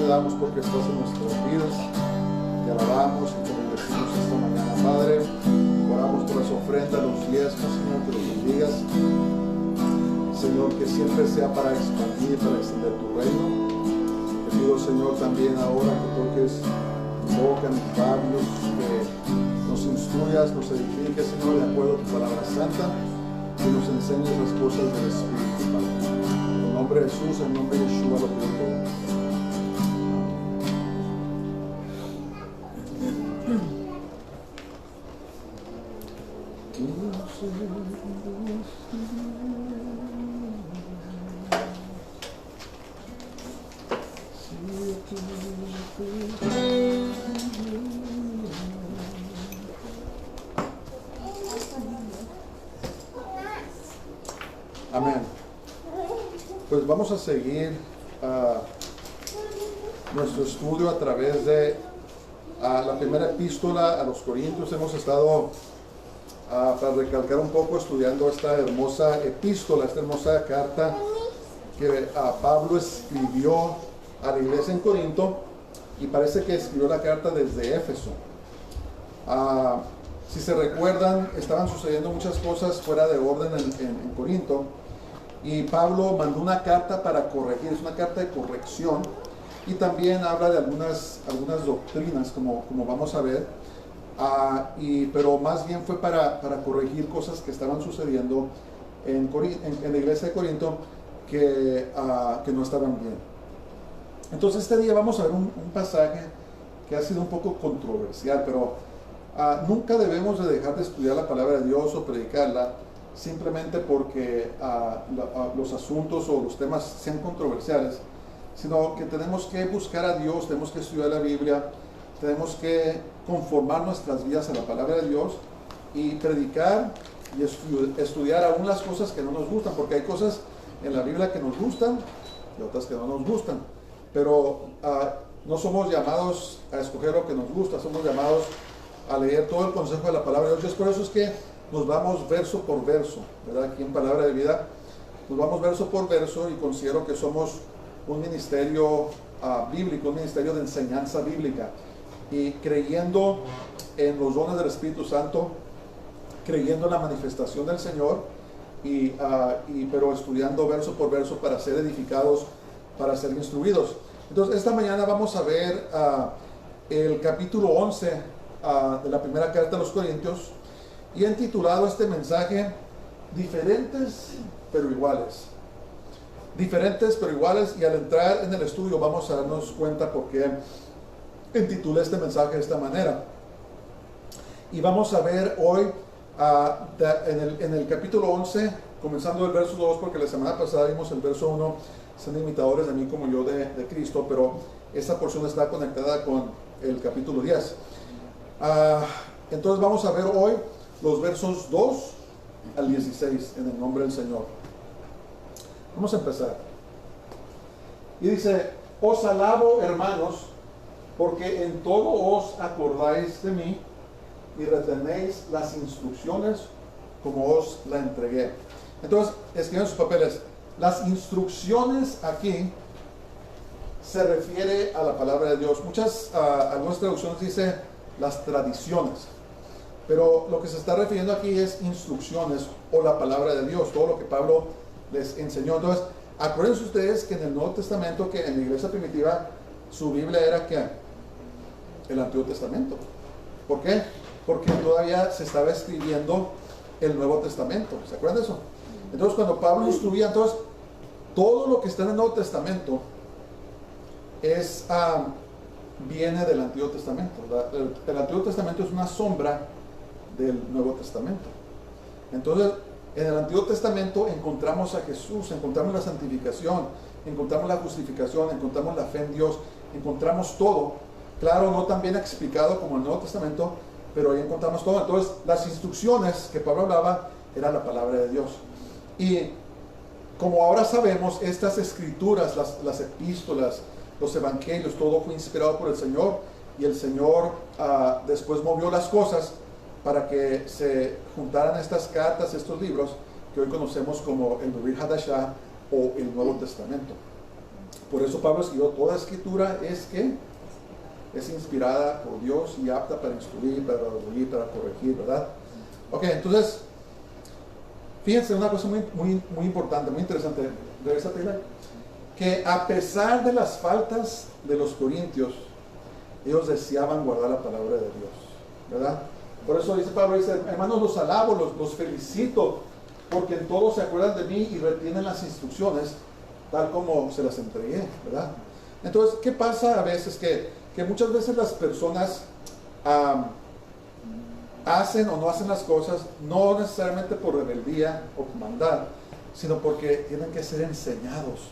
te damos porque estás en nuestras vidas. Te alabamos y te bendecimos esta mañana, Padre. Oramos por las ofrendas, los diezmos, Señor, que los bendigas. Señor, que siempre sea para expandir, para extender tu reino. Te pido, Señor, también ahora que toques mi boca, mis labios, que nos instruyas, nos edifiques, Señor, de acuerdo a tu palabra santa, y nos enseñes las cosas del Espíritu, Padre. En el nombre de Jesús, en el nombre de Yeshua, lo pido todo. Amén. Pues vamos a seguir nuestro estudio a través de la primera epístola a los Corintios. Hemos estado, para recalcar un poco, estudiando esta hermosa epístola, esta hermosa carta que Pablo escribió a la iglesia en Corinto, y parece que escribió la carta desde Éfeso. Si se recuerdan, estaban sucediendo muchas cosas fuera de orden en Corinto, y Pablo mandó una carta para corregir, es una carta de corrección, y también habla de algunas doctrinas, como vamos a ver, pero más bien fue para corregir cosas que estaban sucediendo en la iglesia de Corinto que no estaban bien. Entonces este día vamos a ver un pasaje que ha sido un poco controversial, pero nunca debemos de dejar de estudiar la palabra de Dios o predicarla simplemente porque los asuntos o los temas sean controversiales, sino que tenemos que buscar a Dios, tenemos que estudiar la Biblia, tenemos que conformar nuestras vidas a la palabra de Dios y predicar y estudiar aún las cosas que no nos gustan, porque hay cosas en la Biblia que nos gustan y otras que no nos gustan, pero no somos llamados a escoger lo que nos gusta, somos llamados a leer todo el consejo de la palabra de Dios. Por eso es que nos vamos verso por verso, ¿verdad? Aquí en Palabra de Vida nos vamos verso por verso, y considero que somos un ministerio bíblico, un ministerio de enseñanza bíblica, y creyendo en los dones del Espíritu Santo, creyendo en la manifestación del Señor, pero estudiando verso por verso para ser edificados, para ser instruidos. Entonces esta mañana vamos a ver el capítulo 11 de la primera carta a los Corintios, y he titulado este mensaje Diferentes pero iguales. Diferentes pero iguales, y al entrar en el estudio vamos a darnos cuenta por qué intitulé este mensaje de esta manera. Y vamos a ver hoy en el capítulo 11, comenzando el verso 2, porque la semana pasada vimos el verso 1, siendo imitadores de mí como yo de Cristo, pero esta porción está conectada con el capítulo 10. Entonces vamos a ver hoy los versos 2 al 16 en el nombre del Señor. Vamos a empezar. Y dice: os alabo, hermanos, porque en todo os acordáis de mí y retenéis las instrucciones como os la entregué. Entonces, escriban sus papeles. Las instrucciones aquí se refiere a la palabra de Dios. Algunas traducciones dice las tradiciones, pero lo que se está refiriendo aquí es instrucciones o la palabra de Dios, todo lo que Pablo les enseñó. Entonces, acuérdense ustedes que en el Nuevo Testamento, que en la iglesia primitiva, su Biblia era ¿qué? El Antiguo Testamento. ¿Por qué? Porque todavía se estaba escribiendo el Nuevo Testamento. ¿Se acuerdan de eso? Entonces, cuando Pablo instruía, entonces, todo lo que está en el Nuevo Testamento viene del Antiguo Testamento. El Antiguo Testamento es una sombra del Nuevo Testamento. Entonces, en el Antiguo Testamento encontramos a Jesús, encontramos la santificación, encontramos la justificación, encontramos la fe en Dios, encontramos todo. Claro, no tan bien explicado como el Nuevo Testamento, pero ahí encontramos todo. Entonces, las instrucciones que Pablo hablaba era la palabra de Dios. Y como ahora sabemos, estas escrituras, las epístolas, los evangelios, todo fue inspirado por el Señor, y el Señor después movió las cosas para que se juntaran estas cartas, estos libros que hoy conocemos como el Brit Hadashah o el Nuevo Testamento. Por eso Pablo escribió, toda escritura es inspirada por Dios y apta para instruir, para redarguir, para corregir, ¿verdad? Ok, entonces, fíjense una cosa muy importante, muy interesante de esa tela, que a pesar de las faltas de los corintios, ellos deseaban guardar la palabra de Dios, ¿verdad? Por eso dice Pablo, dice, hermanos, los alabo, los felicito, porque en todo se acuerdan de mí y retienen las instrucciones, tal como se las entregué, ¿verdad? Entonces, ¿qué pasa a veces? Que muchas veces las personas hacen o no hacen las cosas, no necesariamente por rebeldía o por maldad, sino porque tienen que ser enseñados,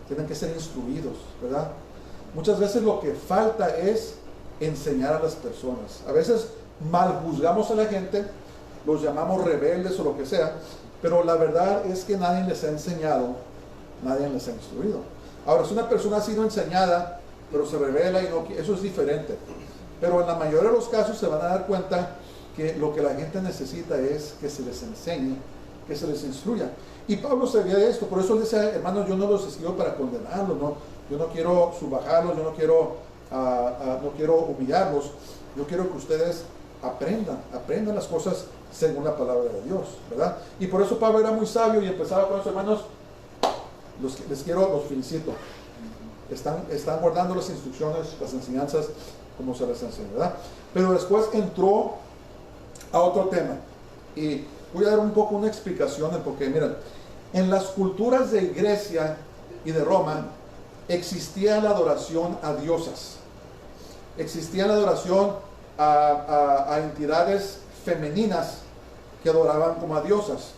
tienen que ser instruidos, ¿verdad? Muchas veces lo que falta es enseñar a las personas. A veces mal juzgamos a la gente, los llamamos rebeldes o lo que sea, pero la verdad es que nadie les ha enseñado, nadie les ha instruido. Ahora, si una persona ha sido enseñada, pero se revela y no, eso es diferente. Pero en la mayoría de los casos se van a dar cuenta que lo que la gente necesita es que se les enseñe, que se les instruya. Y Pablo sabía de esto, por eso él decía, hermanos, yo no los escribo para condenarlos, ¿no? Yo no quiero subajarlos, yo no quiero humillarlos, yo quiero que ustedes aprendan las cosas según la palabra de Dios, ¿verdad? Y por eso Pablo era muy sabio y empezaba con los hermanos, los felicito, están guardando las instrucciones, las enseñanzas como se les enseña, ¿verdad? Pero después entró a otro tema y voy a dar un poco una explicación porque miren, en las culturas de Grecia y de Roma existía la adoración a diosas, existía la adoración a entidades femeninas que adoraban como a diosas.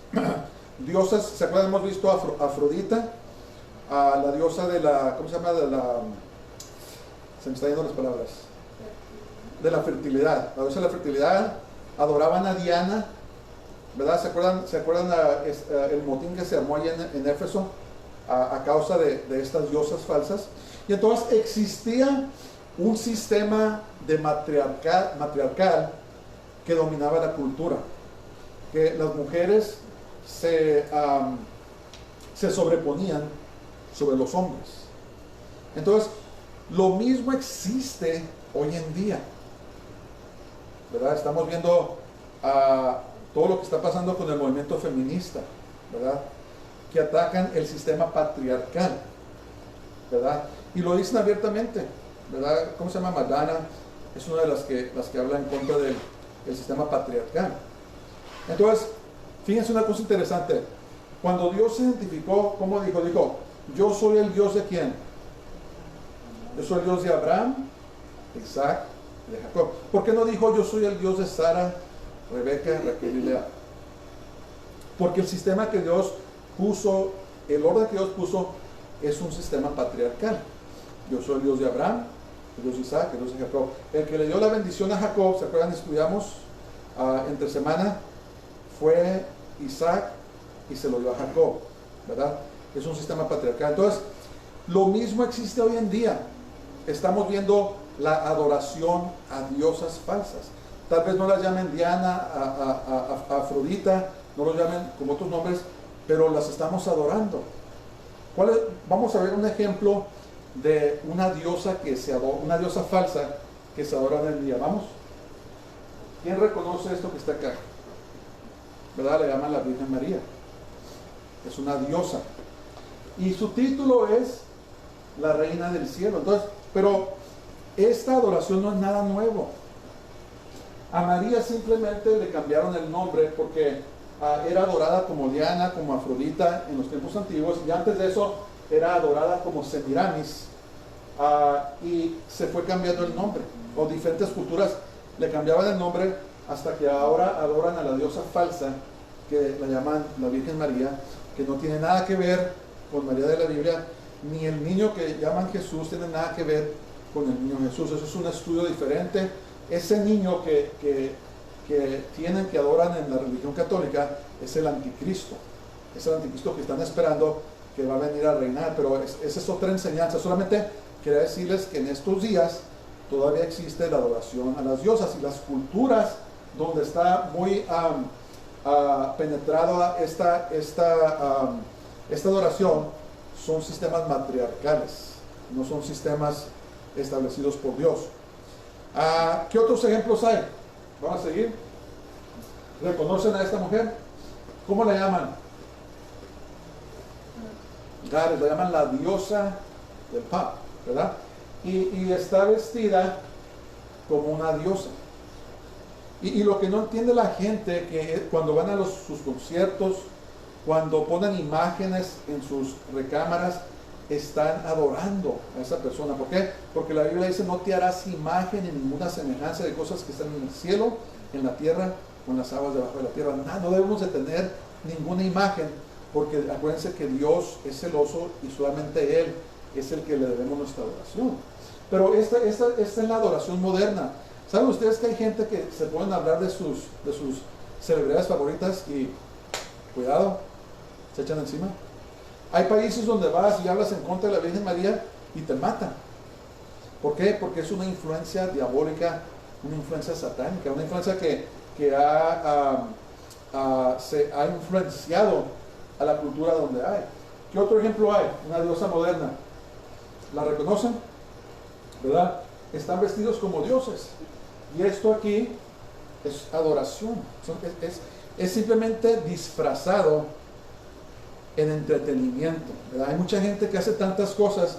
Diosas, ¿se acuerdan? Hemos visto a Afrodita, a la diosa de la, ¿cómo se llama? Se me están yendo las palabras. De la fertilidad, la diosa de la fertilidad. Adoraban a Diana, ¿verdad? ¿Se acuerdan el motín que se armó allí en Éfeso a causa de estas diosas falsas? Y entonces existía un sistema de matriarcal que dominaba la cultura, que las mujeres se sobreponían sobre los hombres. Entonces, lo mismo existe hoy en día, ¿verdad? Estamos viendo todo lo que está pasando con el movimiento feminista, ¿verdad? Que atacan el sistema patriarcal, ¿verdad? Y lo dicen abiertamente, ¿verdad? ¿Cómo se llama? Madonna es una de las que habla en contra del sistema patriarcal. Entonces, fíjense una cosa interesante. Cuando Dios se identificó, ¿cómo dijo? Dijo, yo soy el Dios de ¿quién? Yo soy el Dios de Abraham, Isaac, de Jacob. ¿Por qué no dijo yo soy el Dios de Sara, Rebeca, Raquel y Lea? Porque el sistema que Dios puso, el orden que Dios puso, es un sistema patriarcal. Yo soy el Dios de Abraham, el Dios de Isaac, el Dios de Jacob. El que le dio la bendición a Jacob, ¿se acuerdan? Estudiamos entre semana, fue Isaac y se lo dio a Jacob, ¿verdad? Es un sistema patriarcal. Entonces, lo mismo existe hoy en día. Estamos viendo la adoración a diosas falsas. Tal vez no las llamen Diana, a Afrodita, no los llamen como otros nombres, pero las estamos adorando. Vamos a ver un ejemplo de una diosa una diosa falsa que se adora hoy en día. Vamos. ¿Quién reconoce esto que está acá? ¿Verdad? Le llaman la Virgen María. Es una diosa. Y su título es la Reina del Cielo. Entonces, pero esta adoración no es nada nuevo. A María simplemente le cambiaron el nombre porque era adorada como Diana, como Afrodita en los tiempos antiguos, y antes de eso era adorada como Semiramis, y se fue cambiando el nombre, o diferentes culturas le cambiaban el nombre hasta que ahora adoran a la diosa falsa que la llaman la Virgen María, que no tiene nada que ver con María de la Biblia, ni el niño que llaman Jesús tiene nada que ver con el niño Jesús. Eso es un estudio diferente. Ese niño que tienen, que adoran en la religión católica, es el anticristo. Es el anticristo que están esperando que va a venir a reinar, pero esa es otra enseñanza. Solamente quería decirles que en estos días todavía existe la adoración a las diosas, y las culturas donde está muy penetrada esta adoración son sistemas matriarcales, no son sistemas establecidos por Dios. ¿Qué otros ejemplos hay? Vamos a seguir. ¿Reconocen a esta mujer? ¿Cómo la llaman? Gares, la llaman la diosa del pop, ¿verdad? Y está vestida como una diosa. Y lo que no entiende la gente, que cuando van a sus conciertos, cuando ponen imágenes en sus recámaras, están adorando a esa persona. ¿Por qué? Porque la Biblia dice: no te harás imagen ni ninguna semejanza de cosas que están en el cielo, en la tierra o en las aguas debajo de la tierra. No debemos de tener ninguna imagen, porque acuérdense que Dios es celoso y solamente Él es el que le debemos nuestra adoración. Pero esta es la adoración moderna. ¿Saben ustedes que hay gente que se pueden hablar de sus celebridades favoritas y, cuidado, se echan encima? Hay países donde vas y hablas en contra de la Virgen María y te matan. ¿Por qué? Porque es una influencia diabólica, una influencia satánica, una influencia que se ha influenciado a la cultura donde hay. ¿Qué otro ejemplo hay? Una diosa moderna. ¿La reconocen? ¿Verdad? Están vestidos como dioses. Y esto aquí es adoración. Es simplemente disfrazado en entretenimiento, ¿verdad? Hay mucha gente que hace tantas cosas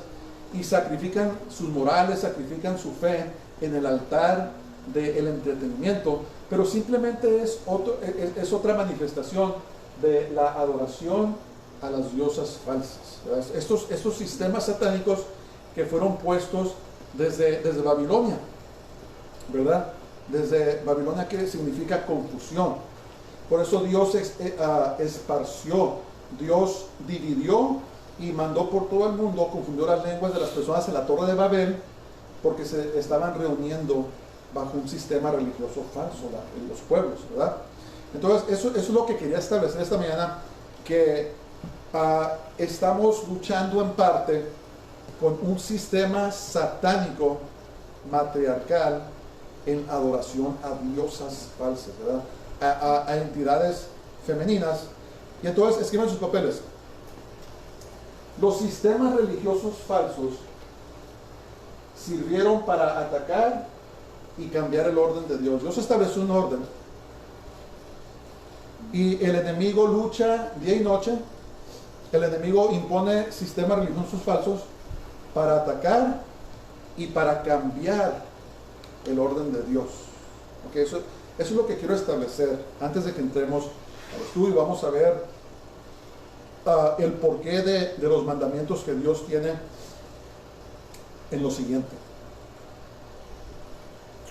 y sacrifican sus morales, sacrifican su fe en el altar del entretenimiento, pero simplemente es otra manifestación de la adoración a las diosas falsas, ¿verdad? Estos sistemas satánicos que fueron puestos desde Babilonia, ¿verdad? Desde Babilonia, que significa confusión. Por eso Dios esparció, Dios dividió y mandó por todo el mundo, confundió las lenguas de las personas en la Torre de Babel, porque se estaban reuniendo bajo un sistema religioso falso en los pueblos, ¿verdad? Entonces eso es lo que quería establecer esta mañana, que estamos luchando en parte con un sistema satánico matriarcal en adoración a diosas falsas, ¿verdad? A entidades femeninas. Y entonces escriban sus papeles. Los sistemas religiosos falsos sirvieron para atacar y cambiar el orden de Dios. Dios estableció un orden y el enemigo lucha día y noche. El enemigo impone sistemas religiosos falsos para atacar y para cambiar el orden de Dios. Okay, eso es lo que quiero establecer antes de que entremos al estudio. Vamos a ver el porqué de los mandamientos que Dios tiene en lo siguiente.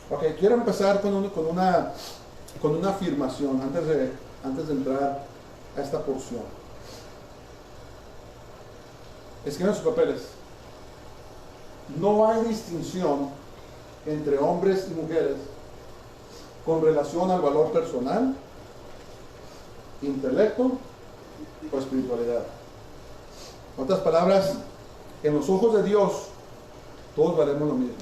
Ok, quiero empezar con una afirmación antes de entrar a esta porción. Escriban sus papeles. No hay distinción entre hombres y mujeres con relación al valor personal, intelecto o espiritualidad. En otras palabras, en los ojos de Dios todos valemos lo mismo,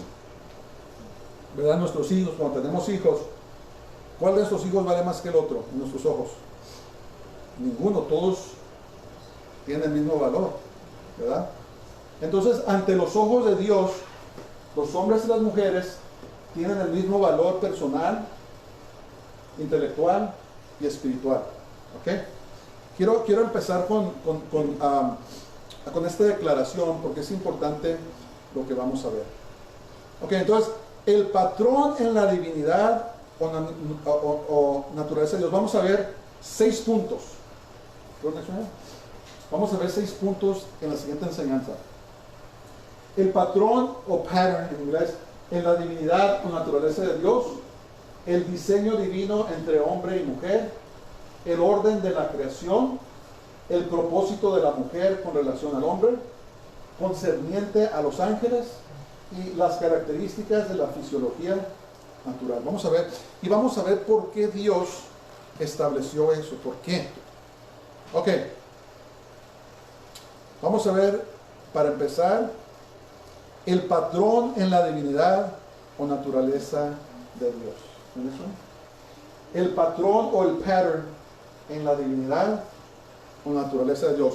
¿verdad? Nuestros hijos, cuando tenemos hijos, ¿cuál de nuestros hijos vale más que el otro en nuestros ojos? Ninguno, todos tienen el mismo valor, ¿verdad? Entonces, ante los ojos de Dios, los hombres y las mujeres tienen el mismo valor personal, intelectual y espiritual. ¿Ok? Quiero empezar con esta declaración, porque es importante lo que vamos a ver. Ok, entonces, el patrón en la divinidad o naturaleza de Dios. Vamos a ver 6 puntos. Vamos a ver 6 puntos en la siguiente enseñanza. El patrón o pattern en inglés en la divinidad o naturaleza de Dios, el diseño divino entre hombre y mujer, el orden de la creación, el propósito de la mujer con relación al hombre, concerniente a los ángeles y las características de la fisiología natural. Vamos a ver por qué Dios estableció eso. ¿Por qué? Ok. Vamos a ver, para empezar, el patrón en la divinidad o naturaleza de Dios. ¿Ven eso? El patrón o el pattern en la divinidad o naturaleza de Dios.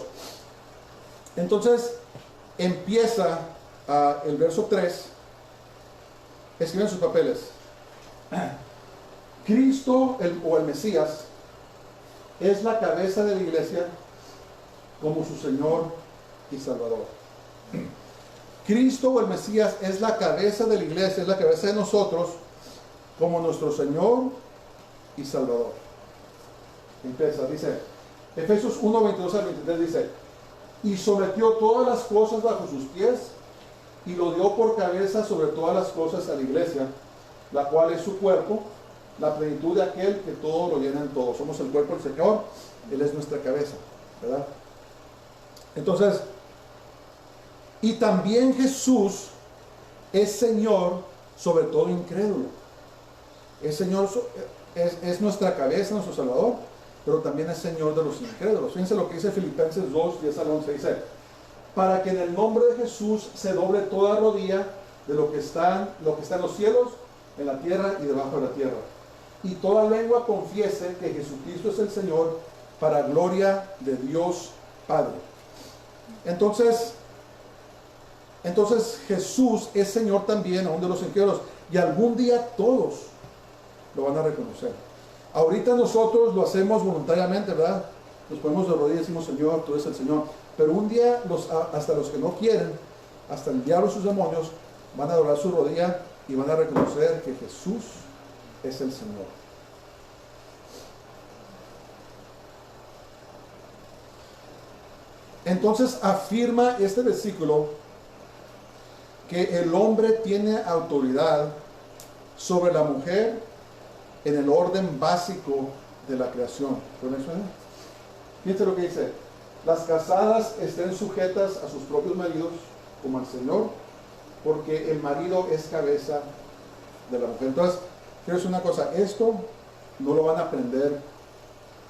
Entonces empieza el verso 3. Escriben sus papeles. Cristo o el Mesías es la cabeza de la iglesia como su Señor y Salvador. Cristo o el Mesías es la cabeza de la iglesia, es la cabeza de nosotros como nuestro Señor y Salvador. Empieza, dice, Efesios 1, 22 al 23 dice, y sometió todas las cosas bajo sus pies y lo dio por cabeza sobre todas las cosas a la iglesia, la cual es su cuerpo, la plenitud de aquel que todo lo llena en todo. Somos el cuerpo del Señor, Él es nuestra cabeza, ¿verdad? Entonces, y también Jesús es Señor sobre todo incrédulo. Es Señor, es nuestra cabeza, nuestro Salvador, pero también es Señor de los incrédulos. Fíjense lo que dice Filipenses 2, 10 al 11, dice, para que en el nombre de Jesús se doble toda rodilla de lo que está en los cielos, en la tierra y debajo de la tierra. Y toda lengua confiese que Jesucristo es el Señor, para gloria de Dios Padre. Entonces Jesús es Señor también aún de los incrédulos, y algún día todos lo van a reconocer. Ahorita nosotros lo hacemos voluntariamente, ¿verdad? Nos ponemos de rodillas y decimos, Señor, tú eres el Señor. Pero un día hasta los que no quieren, hasta el diablo y sus demonios, van a doblar su rodilla y van a reconocer que Jesús es el Señor. Entonces afirma este versículo que el hombre tiene autoridad sobre la mujer en el orden básico de la creación. ¿Con eso? Fíjense lo que dice. Las casadas estén sujetas a sus propios maridos como al Señor, porque el marido es cabeza de la mujer. Entonces, quiero decir una cosa, esto no lo van a aprender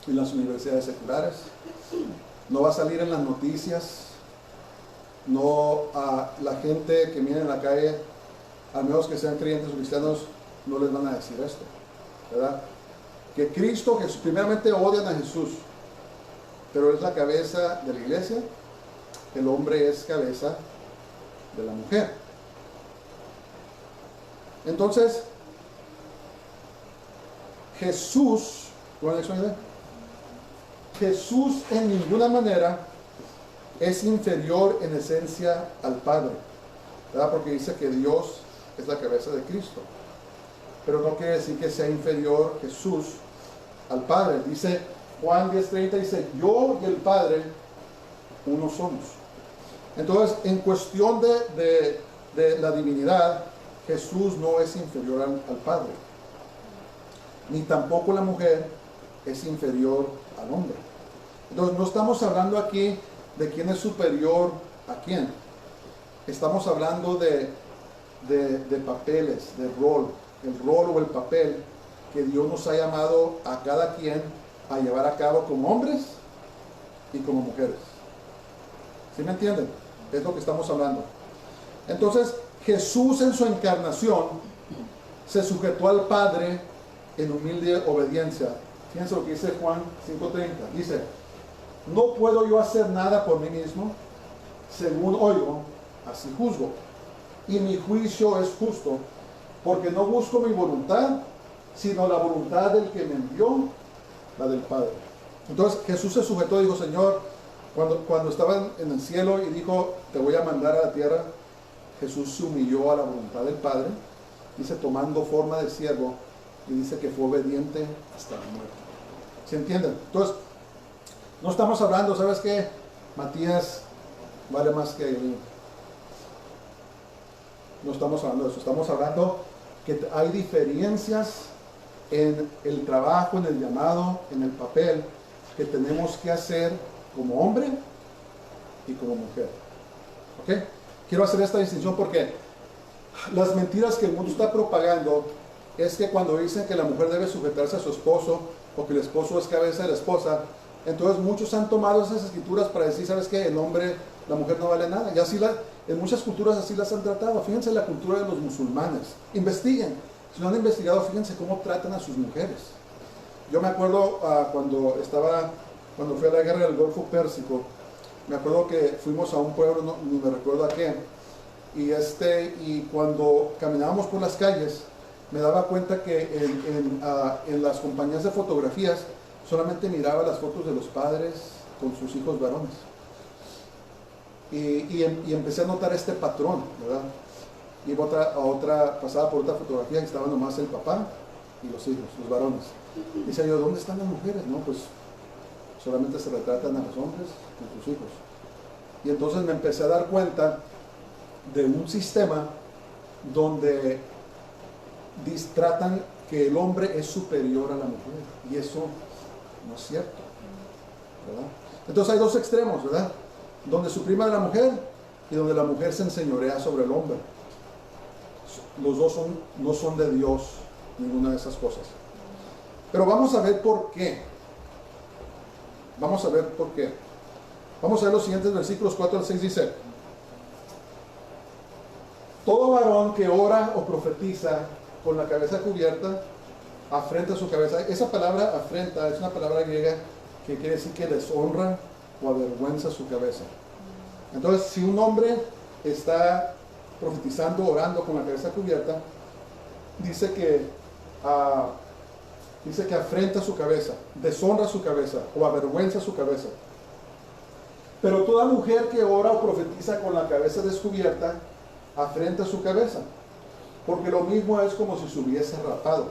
en las universidades seculares, no va a salir en las noticias, no a la gente que viene en la calle, al menos que sean creyentes o cristianos, no les van a decir esto, ¿verdad? Que Cristo, Jesús, primeramente odian a Jesús, pero es la cabeza de la iglesia, el hombre es cabeza de la mujer. Entonces, Jesús en ninguna manera es inferior en esencia al Padre, ¿verdad? Porque dice que Dios es la cabeza de Cristo, pero no quiere decir que sea inferior Jesús al Padre. Dice Juan 10:30, dice, yo y el Padre uno somos. Entonces, en cuestión de la divinidad, Jesús no es inferior al Padre, ni tampoco la mujer es inferior al hombre. Entonces, no estamos hablando aquí de quién es superior a quién. Estamos hablando de papeles, de rol, el rol o el papel que Dios nos ha llamado a cada quien a llevar a cabo como hombres y como mujeres. ¿Sí me entienden? Es lo que estamos hablando. Entonces, Jesús en su encarnación se sujetó al Padre en humilde obediencia. Fíjense lo que dice Juan 5:30. Dice, no puedo yo hacer nada por mí mismo, según oigo, así juzgo. Y mi juicio es justo, porque no busco mi voluntad, sino la voluntad del que me envió, la del Padre. Entonces Jesús se sujetó y dijo, Señor, cuando estaba en el cielo y dijo, te voy a mandar a la tierra, Jesús se humilló a la voluntad del Padre, dice, tomando forma de siervo, y dice que fue obediente hasta la muerte. ¿Se entienden? Entonces, no estamos hablando, ¿sabes qué? Matías vale más que Eileen. No estamos hablando de eso, estamos hablando que hay diferencias en el trabajo, en el llamado, en el papel que tenemos que hacer como hombre y como mujer. ¿Ok? Quiero hacer esta distinción porque las mentiras que el mundo está propagando es que cuando dicen que la mujer debe sujetarse a su esposo o que el esposo es cabeza de la esposa, entonces muchos han tomado esas escrituras para decir, ¿sabes qué? El hombre, la mujer no vale nada. Y así en muchas culturas así las han tratado. Fíjense la cultura de los musulmanes. Investiguen. Si no han investigado, fíjense cómo tratan a sus mujeres. Yo me acuerdo cuando fui a la guerra del Golfo Pérsico, Me acuerdo que fuimos a un pueblo, no, ni me recuerdo a qué, y cuando caminábamos por las calles, me daba cuenta que en las compañías de fotografías solamente miraba las fotos de los padres con sus hijos varones. Y empecé a notar este patrón, ¿verdad? Iba pasaba por otra fotografía y estaba nomás el papá y los hijos, los varones. Y decía yo, ¿dónde están las mujeres? No, pues solamente se retratan a los hombres con sus hijos. Y entonces me empecé a dar cuenta de un sistema donde tratan que el hombre es superior a la mujer, y eso no es cierto, ¿verdad? Entonces hay dos extremos, ¿verdad? Donde suprime a la mujer y donde la mujer se enseñorea sobre el hombre. Los dos no son de Dios, ninguna de esas cosas. Pero vamos a ver por qué. Vamos a ver por qué. Vamos a ver los siguientes versículos 4 al 6. Dice: todo varón que ora o profetiza con la cabeza cubierta afrenta su cabeza. Esa palabra afrenta es una palabra griega que quiere decir que deshonra o avergüenza su cabeza. Entonces, si un hombre está profetizando, orando con la cabeza cubierta, dice que afrenta su cabeza, deshonra su cabeza o avergüenza su cabeza. Pero toda mujer que ora o profetiza con la cabeza descubierta afrenta su cabeza, porque lo mismo es como si se hubiese rapado.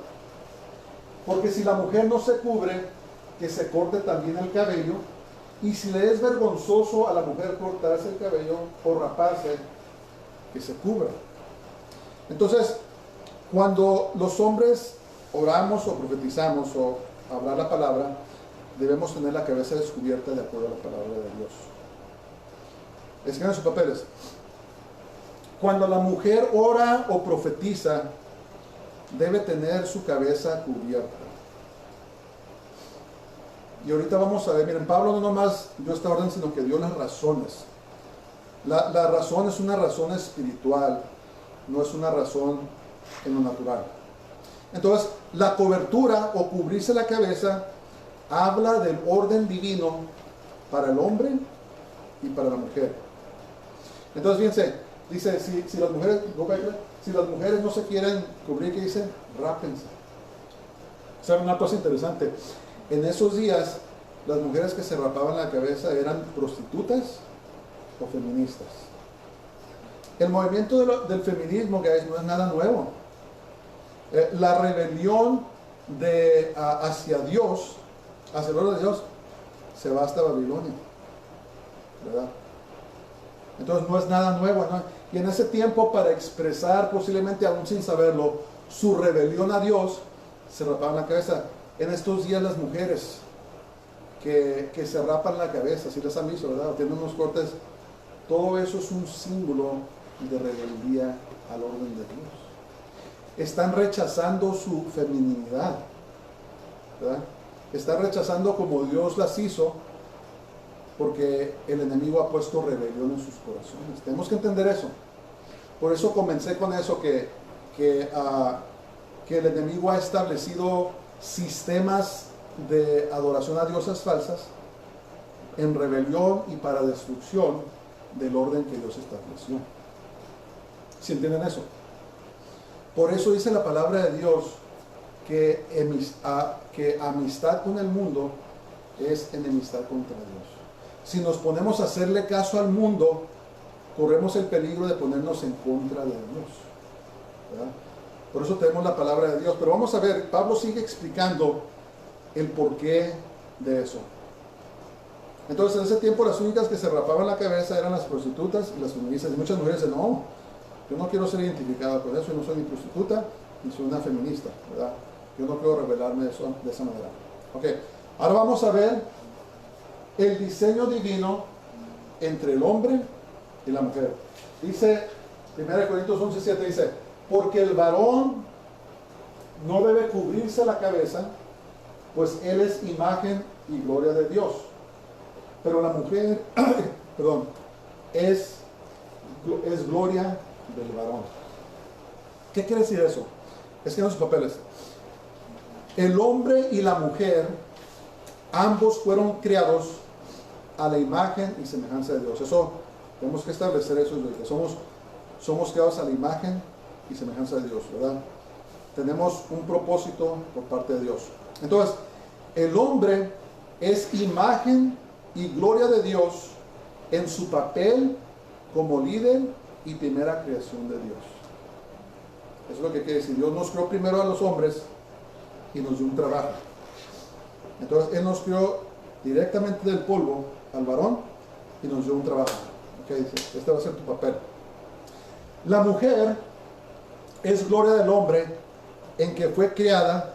Porque si la mujer no se cubre, que se corte también el cabello, y si le es vergonzoso a la mujer cortarse el cabello o raparse, que se cubra. Entonces, cuando los hombres oramos o profetizamos o hablar la palabra, debemos tener la cabeza descubierta de acuerdo a la palabra de Dios. Escriban sus papeles. Cuando la mujer ora o profetiza, debe tener su cabeza cubierta. Y ahorita vamos a ver, miren, Pablo no nomás dio esta orden, sino que dio las razones. La razón es una razón espiritual, no es una razón en lo natural. Entonces, la cobertura o cubrirse la cabeza habla del orden divino para el hombre y para la mujer. Entonces, fíjense, dice, si las mujeres no se quieren cubrir, ¿qué dice? Rápense. ¿Saben una cosa interesante? En esos días, las mujeres que se rapaban la cabeza eran prostitutas o feministas. El movimiento del feminismo, guys, no es nada nuevo. La rebelión hacia Dios, hacia el orden de Dios, se va hasta Babilonia, ¿verdad? Entonces no es nada nuevo, ¿no? Y en ese tiempo, para expresar, posiblemente aún sin saberlo, su rebelión a Dios, se rapaban la cabeza. En estos días las mujeres que se rapan la cabeza, si las han visto, ¿verdad? O tienen unos cortes, todo eso es un símbolo de rebeldía al orden de Dios. Están rechazando su feminidad, ¿verdad? Están rechazando como Dios las hizo, porque el enemigo ha puesto rebelión en sus corazones. Tenemos que entender eso. Por eso comencé con eso, que el enemigo ha establecido sistemas de adoración a diosas falsas en rebelión y para destrucción del orden que Dios estableció. ¿Sí entienden eso? Por eso dice la palabra de Dios que amistad con el mundo es enemistad contra Dios. Si nos ponemos a hacerle caso al mundo, corremos el peligro de ponernos en contra de Dios, ¿verdad? Por eso tenemos la palabra de Dios. Pero vamos a ver, Pablo sigue explicando el porqué de eso. Entonces, en ese tiempo las únicas que se rapaban la cabeza eran las prostitutas y las feministas. Y muchas mujeres dicen, no, yo no quiero ser identificada con eso, yo no soy ni prostituta ni soy una feminista, ¿verdad? Yo no quiero revelarme de esa manera. Ok, ahora vamos a ver el diseño divino entre el hombre y la mujer. Dice 1 Corintios 11:7, dice, porque el varón no debe cubrirse la cabeza, pues él es imagen y gloria de Dios. Pero la mujer, perdón, es gloria del varón. ¿Qué quiere decir eso? Es que en los papeles, el hombre y la mujer, ambos fueron creados a la imagen y semejanza de Dios. Eso, tenemos que establecer eso, que somos creados a la imagen y semejanza de Dios, ¿verdad? Tenemos un propósito por parte de Dios. Entonces, el hombre es imagen y gloria de Dios en su papel como líder y primera creación de Dios. Eso es lo que quiere decir. Dios nos creó primero a los hombres y nos dio un trabajo. Entonces, Él nos creó directamente del polvo al varón y nos dio un trabajo. Okay, dice, este va a ser tu papel. La mujer es gloria del hombre en que fue creada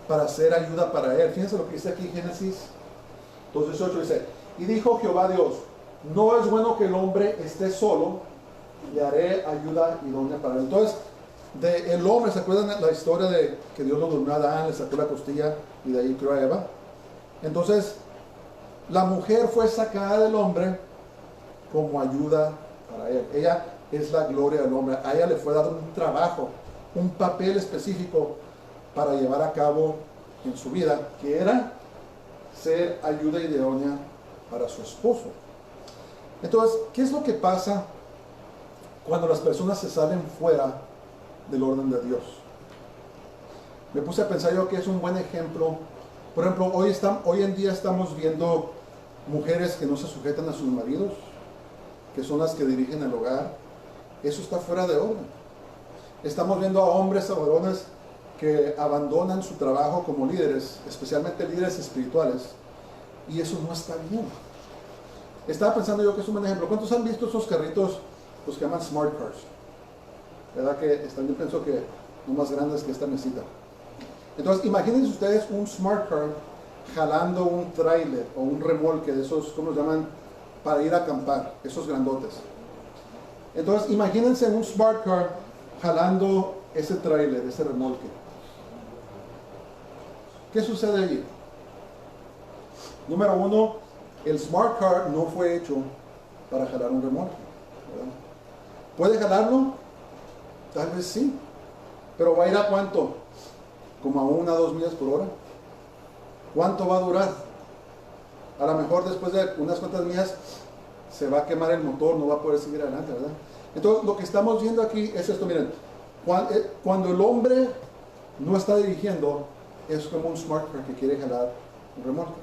para ser ayuda para él. Fíjense lo que dice aquí Génesis 2:18, dice, y dijo Jehová Dios, no es bueno que el hombre esté solo, le haré ayuda idónea para él. Entonces, el hombre, ¿se acuerdan la historia de que Dios lo durmió a Adán, le sacó la costilla y de ahí creó a Eva? Entonces, la mujer fue sacada del hombre como ayuda para él. Ella es la gloria del hombre. A ella le fue dado un trabajo, un papel específico para llevar a cabo en su vida, que era ser ayuda idónea para su esposo. Entonces, ¿qué es lo que pasa cuando las personas se salen fuera del orden de Dios? Me puse a pensar yo que es un buen ejemplo. Por ejemplo, hoy en día estamos viendo mujeres que no se sujetan a sus maridos, que son las que dirigen el hogar. Eso está fuera de orden. Estamos viendo a hombres, a varones que abandonan su trabajo como líderes, especialmente líderes espirituales, y eso no está bien. Estaba pensando yo que es un buen ejemplo. ¿Cuántos han visto esos carritos, los que llaman smart cars? ¿Verdad que están? Yo pienso que no más grandes que esta mesita. Entonces, imagínense ustedes un smart car jalando un tráiler o un remolque de esos, ¿cómo los llaman? Para ir a acampar, esos grandotes. Entonces, imagínense un smart car jalando ese tráiler, ese remolque. ¿Qué sucede allí? Número uno, el smart car no fue hecho para jalar un remolque, ¿verdad? ¿Puede jalarlo? Tal vez sí, pero ¿va a ir a cuánto? ¿Como a 1 a 2 millas por hora? ¿Cuánto va a durar? A lo mejor después de unas cuantas millas se va a quemar el motor, no va a poder seguir adelante, ¿verdad? Entonces, lo que estamos viendo aquí es esto, miren, cuando el hombre no está dirigiendo, es como un smart car que quiere jalar un remolque.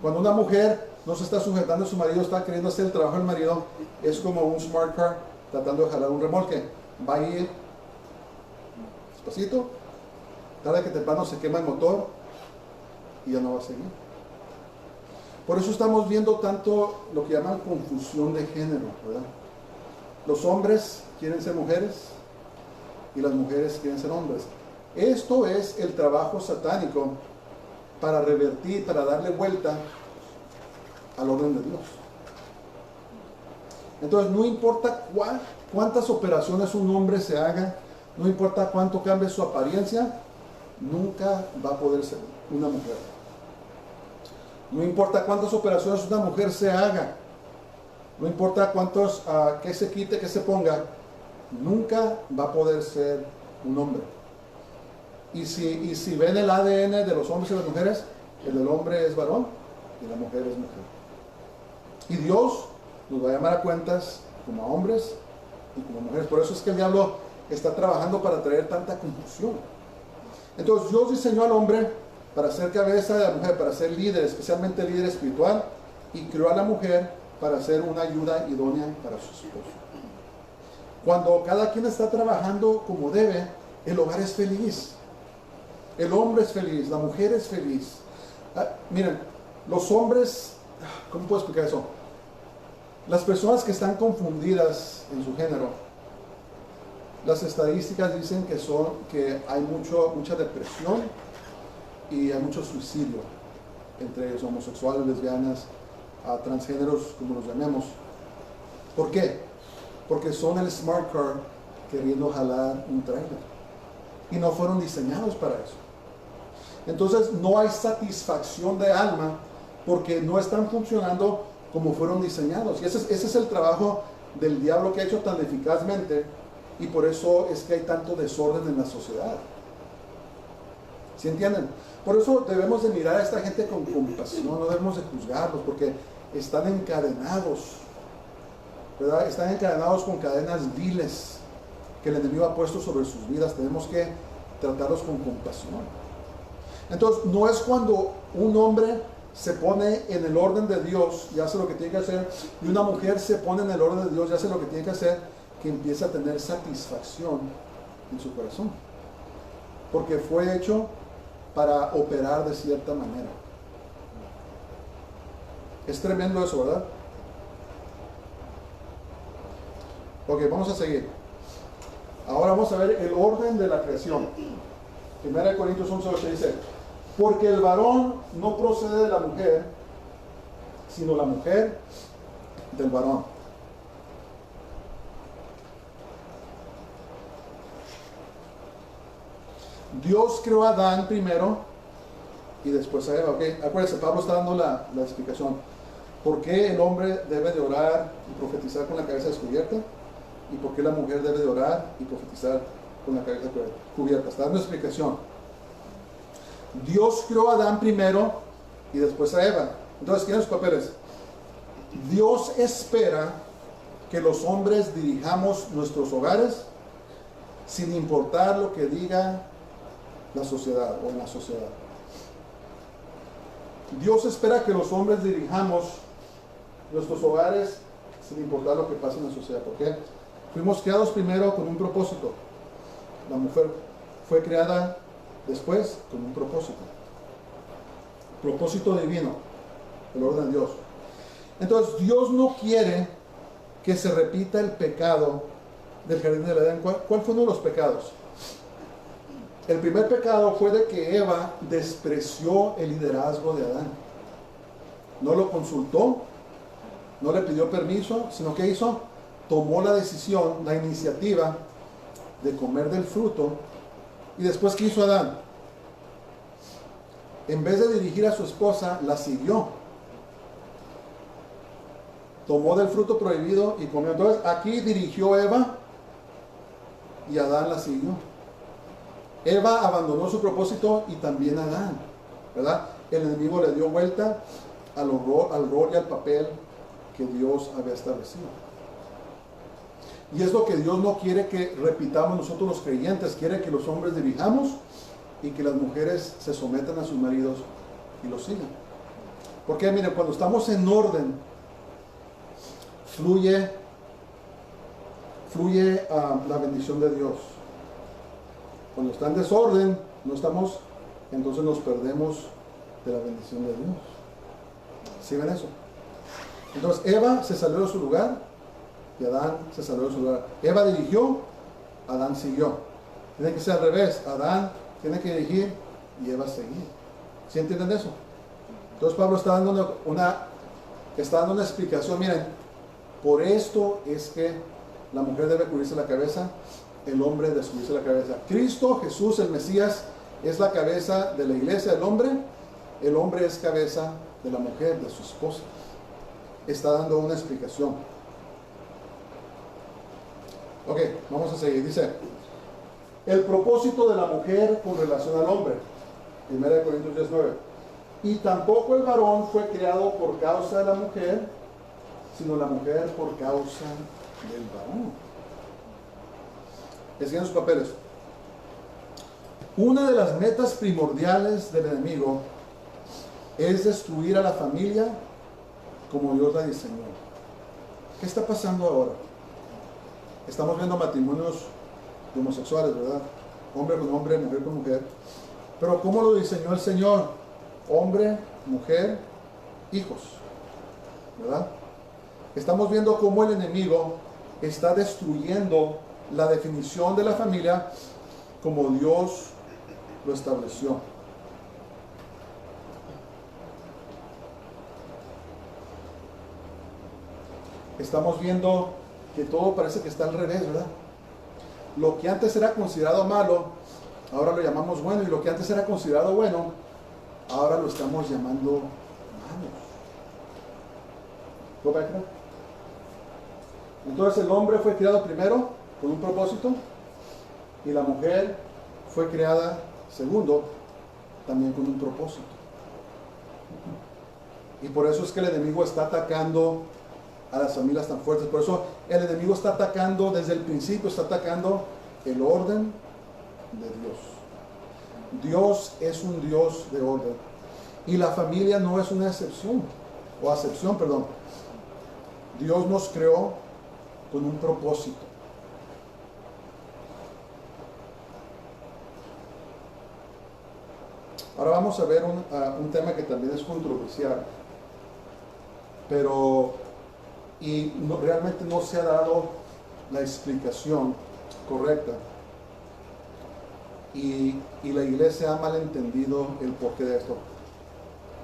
Cuando una mujer no se está sujetando a su marido, está queriendo hacer el trabajo del marido, es como un smart car tratando de jalar un remolque. Va a ir despacito, tarde que temprano se quema el motor y ya no va a seguir. Por eso estamos viendo tanto lo que llaman confusión de género, ¿verdad? Los hombres quieren ser mujeres y las mujeres quieren ser hombres. Esto es el trabajo satánico para revertir, para darle vuelta al orden de Dios. Entonces, no importa cuántas operaciones un hombre se haga, no importa cuánto cambie su apariencia, nunca va a poder ser una mujer. No importa cuántas operaciones una mujer se haga, no importa cuántos, que se quite, que se ponga, nunca va a poder ser un hombre. Y si ven el ADN de los hombres y las mujeres, el del hombre es varón y la mujer es mujer. Y Dios nos va a llamar a cuentas como a hombres y como mujeres. Por eso es que el diablo está trabajando para traer tanta confusión. Entonces Dios diseñó al hombre para ser cabeza de la mujer, para ser líder, especialmente líder espiritual, y creó a la mujer para ser una ayuda idónea para su esposo. Cuando cada quien está trabajando como debe, el hogar es feliz. El hombre es feliz, la mujer es feliz. Miren, los hombres, ¿cómo puedo explicar eso? Las personas que están confundidas en su género, las estadísticas dicen que hay mucha depresión y hay mucho suicidio entre ellos, homosexuales, lesbianas, transgéneros, como los llamemos. ¿Por qué? Porque son el smart car queriendo jalar un trailer y no fueron diseñados para eso. Entonces no hay satisfacción de alma porque no están funcionando como fueron diseñados. Y ese es el trabajo del diablo que ha hecho tan eficazmente, y por eso es que hay tanto desorden en la sociedad. ¿Sí entienden? Por eso debemos de mirar a esta gente con compasión, no debemos de juzgarlos, porque están encadenados, ¿verdad? Están encadenados con cadenas viles que el enemigo ha puesto sobre sus vidas. Tenemos que tratarlos con compasión. Entonces, no es cuando un hombre se pone en el orden de Dios y hace lo que tiene que hacer, y una mujer se pone en el orden de Dios y hace lo que tiene que hacer, que empieza a tener satisfacción en su corazón. Porque fue hecho para operar de cierta manera. Es tremendo eso, ¿verdad? Ok, vamos a seguir. Ahora vamos a ver el orden de la creación. 1 Corintios 11:8 dice: porque el varón no procede de la mujer, sino la mujer del varón. Dios creó a Adán primero y después a Eva. Okay. Acuérdense, Pablo está dando la explicación. ¿Por qué el hombre debe de orar y profetizar con la cabeza descubierta? ¿Y por qué la mujer debe de orar y profetizar con la cabeza cubierta? Está dando explicación. Dios creó a Adán primero y después a Eva. Entonces, ¿quién sus papeles? Dios espera que los hombres dirijamos nuestros hogares sin importar lo que diga la sociedad o en la sociedad. Dios espera que los hombres dirijamos nuestros hogares sin importar lo que pase en la sociedad. ¿Por qué? Fuimos creados primero con un propósito. La mujer fue creada después con un propósito. Propósito divino, el orden de Dios. Entonces, Dios no quiere que se repita el pecado del jardín del Edén. ¿Cuál fue uno de los pecados? El primer pecado fue de que Eva despreció el liderazgo de Adán. No lo consultó, no le pidió permiso, sino que hizo, tomó la decisión, la iniciativa de comer del fruto. Y después, ¿qué hizo Adán? En vez de dirigir a su esposa, la siguió. Tomó del fruto prohibido y comió. Entonces, aquí dirigió Eva y Adán la siguió. Eva abandonó su propósito y también Adán, ¿verdad? El enemigo le dio vuelta al rol y al papel que Dios había establecido. Y es lo que Dios no quiere que repitamos nosotros los creyentes. Quiere que los hombres dirijamos y que las mujeres se sometan a sus maridos y los sigan. Porque miren, cuando estamos en orden, fluye la bendición de Dios. Cuando está en desorden, no estamos, entonces nos perdemos de la bendición de Dios. ¿Sí ven eso? Entonces Eva se salió de su lugar y Adán se salió de su lugar. Eva dirigió, Adán siguió. Tiene que ser al revés. Adán tiene que dirigir y Eva seguir. ¿Sí entienden eso? Entonces Pablo está dando una explicación. Miren, por esto es que la mujer debe cubrirse la cabeza, el hombre debe cubrirse la cabeza. Cristo, Jesús, el Mesías, es la cabeza de la iglesia del hombre. El hombre es cabeza de la mujer, de su esposa. Está dando una explicación. Ok, vamos a seguir. Dice, el propósito de la mujer con relación al hombre. 1 Corintios 19. Y tampoco el varón fue creado por causa de la mujer, sino la mujer por causa del varón. Escriban sus papeles. Una de las metas primordiales del enemigo es destruir a la familia como Dios la diseñó. ¿Qué está pasando ahora? Estamos viendo matrimonios homosexuales, ¿verdad? Hombre con hombre, mujer con mujer. Pero ¿cómo lo diseñó el Señor? Hombre, mujer, hijos, ¿verdad? Estamos viendo cómo el enemigo está destruyendo la definición de la familia como Dios lo estableció. Estamos viendo que todo parece que está al revés, ¿verdad? Lo que antes era considerado malo, ahora lo llamamos bueno, y lo que antes era considerado bueno, ahora lo estamos llamando malo. ¿Go back now? Entonces el hombre fue creado primero con un propósito y la mujer fue creada segundo también con un propósito. Y por eso es que el enemigo está atacando a las familias tan fuertes. Por eso el enemigo está atacando desde el principio, está atacando el orden de Dios. Dios es un Dios de orden. Y la familia no es una excepción, o acepción, perdón. Dios nos creó con un propósito. Ahora vamos a ver un tema que también es controversial, pero realmente no se ha dado la explicación correcta. Y la iglesia ha malentendido el porqué de esto.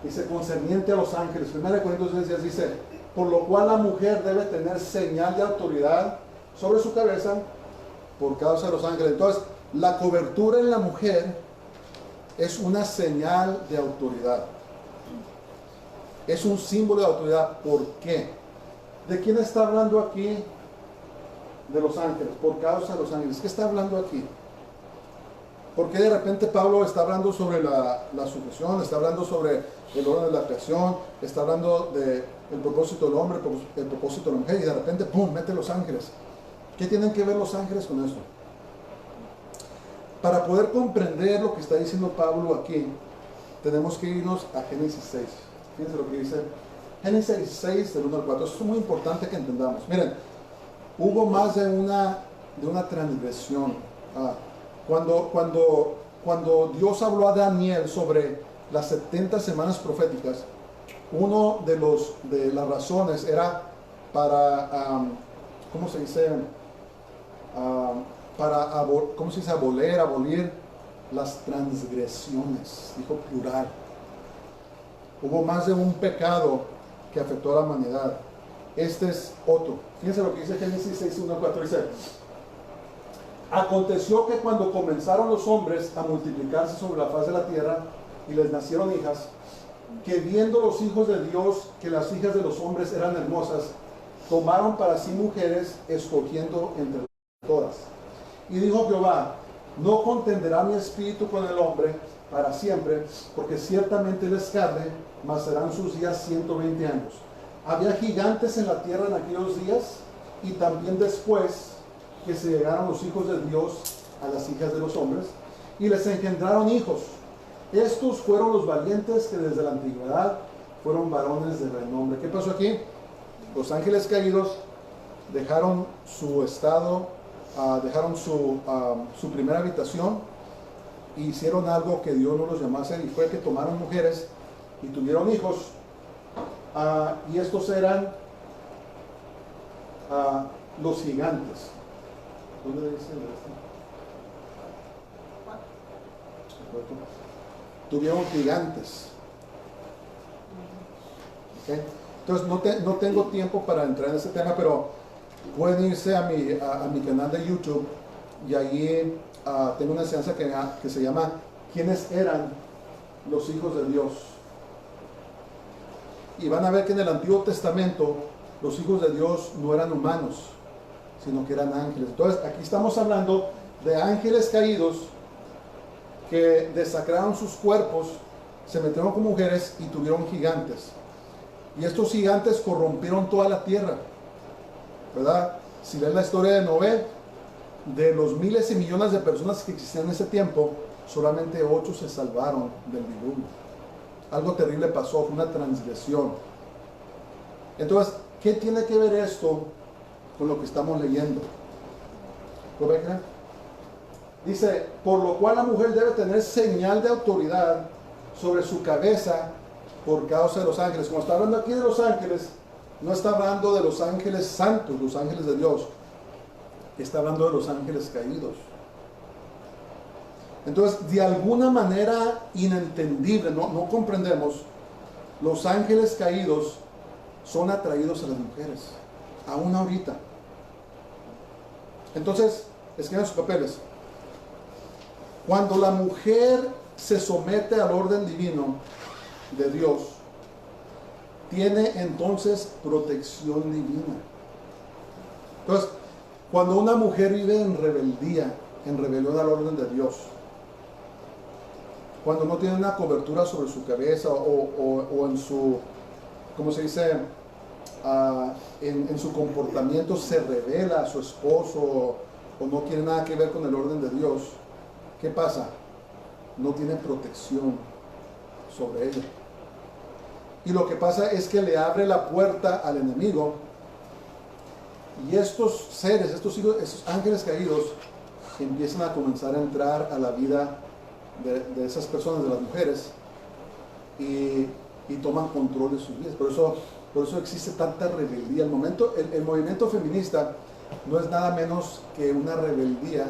Dice, concerniente a los ángeles, 1 Corintios 10 dice, por lo cual la mujer debe tener señal de autoridad sobre su cabeza por causa de los ángeles. Entonces, la cobertura en la mujer es una señal de autoridad. Es un símbolo de autoridad. ¿Por qué? ¿De quién está hablando aquí? De los ángeles, por causa de los ángeles. ¿Qué está hablando aquí? ¿Por qué de repente Pablo está hablando sobre la sujeción, está hablando sobre el orden de la creación, está hablando del propósito del hombre, el propósito de la mujer, y de repente, ¡pum!, mete los ángeles? ¿Qué tienen que ver los ángeles con eso? Para poder comprender lo que está diciendo Pablo aquí, tenemos que irnos a Génesis 6. Fíjense lo que dice Génesis 6, del 1 al 4. Esto es muy importante que entendamos. Miren, hubo más de una transgresión. Cuando Dios habló a Daniel sobre las 70 semanas proféticas, uno de las razones era para, ¿cómo se dice? Abolir las transgresiones. Dijo plural. Hubo más de un pecado que afectó a la humanidad. Este es otro. Fíjense lo que dice Génesis 6, 1 al 4. Dice, aconteció que cuando comenzaron los hombres a multiplicarse sobre la faz de la tierra y les nacieron hijas, que viendo los hijos de Dios que las hijas de los hombres eran hermosas, tomaron para sí mujeres, escogiendo entre todas. Y dijo Jehová, no contenderá mi espíritu con el hombre para siempre, porque ciertamente él es carne, mas serán sus días 120 años. Había gigantes en la tierra en aquellos días, y también después que se llegaron los hijos de Dios a las hijas de los hombres, y les engendraron hijos. Estos fueron los valientes que desde la antigüedad fueron varones de renombre. ¿Qué pasó aquí? Los ángeles caídos dejaron su estado, dejaron su primera habitación, e hicieron algo que Dios no los llamó a hacer, y fue que tomaron mujeres y tuvieron hijos, y estos eran los gigantes. ¿Dónde dice esto? Tuvieron gigantes. ¿Okay? Entonces no tengo tiempo para entrar en ese tema, pero pueden irse a mi canal de YouTube, y allí tengo una enseñanza que se llama ¿quiénes eran los hijos de Dios? Y van a ver que en el Antiguo Testamento los hijos de Dios no eran humanos, sino que eran ángeles. Entonces aquí estamos hablando de ángeles caídos que desacraron sus cuerpos, se metieron con mujeres y tuvieron gigantes. Y estos gigantes corrompieron toda la tierra, ¿verdad? Si leen la historia de Noé, de los miles y millones de personas que existían en ese tiempo, solamente 8 se salvaron del diluvio. Algo terrible pasó, fue una transgresión. Entonces, ¿qué tiene que ver esto con lo que estamos leyendo? ¿Lo ven? Dice, por lo cual la mujer debe tener señal de autoridad sobre su cabeza por causa de los ángeles. Como está hablando aquí de los ángeles, no está hablando de los ángeles santos, los ángeles de Dios. Está hablando de los ángeles caídos. Entonces, de alguna manera inentendible, no comprendemos, los ángeles caídos son atraídos a las mujeres, aún ahorita. Entonces, escriban sus papeles. Cuando la mujer se somete al orden divino de Dios, tiene entonces protección divina. Entonces, cuando una mujer vive en rebeldía, en rebelión al orden de Dios, cuando no tiene una cobertura sobre su cabeza o ¿cómo se dice? En su comportamiento se revela a su esposo o no quiere nada que ver con el orden de Dios, ¿qué pasa? No tiene protección sobre ella. Y lo que pasa es que le abre la puerta al enemigo. Y estos seres, estos hijos, estos ángeles caídos, empiezan a comenzar a entrar a la vida de esas personas, de las mujeres, y toman control de sus vidas. Por eso existe tanta rebeldía. El movimiento feminista no es nada menos que una rebeldía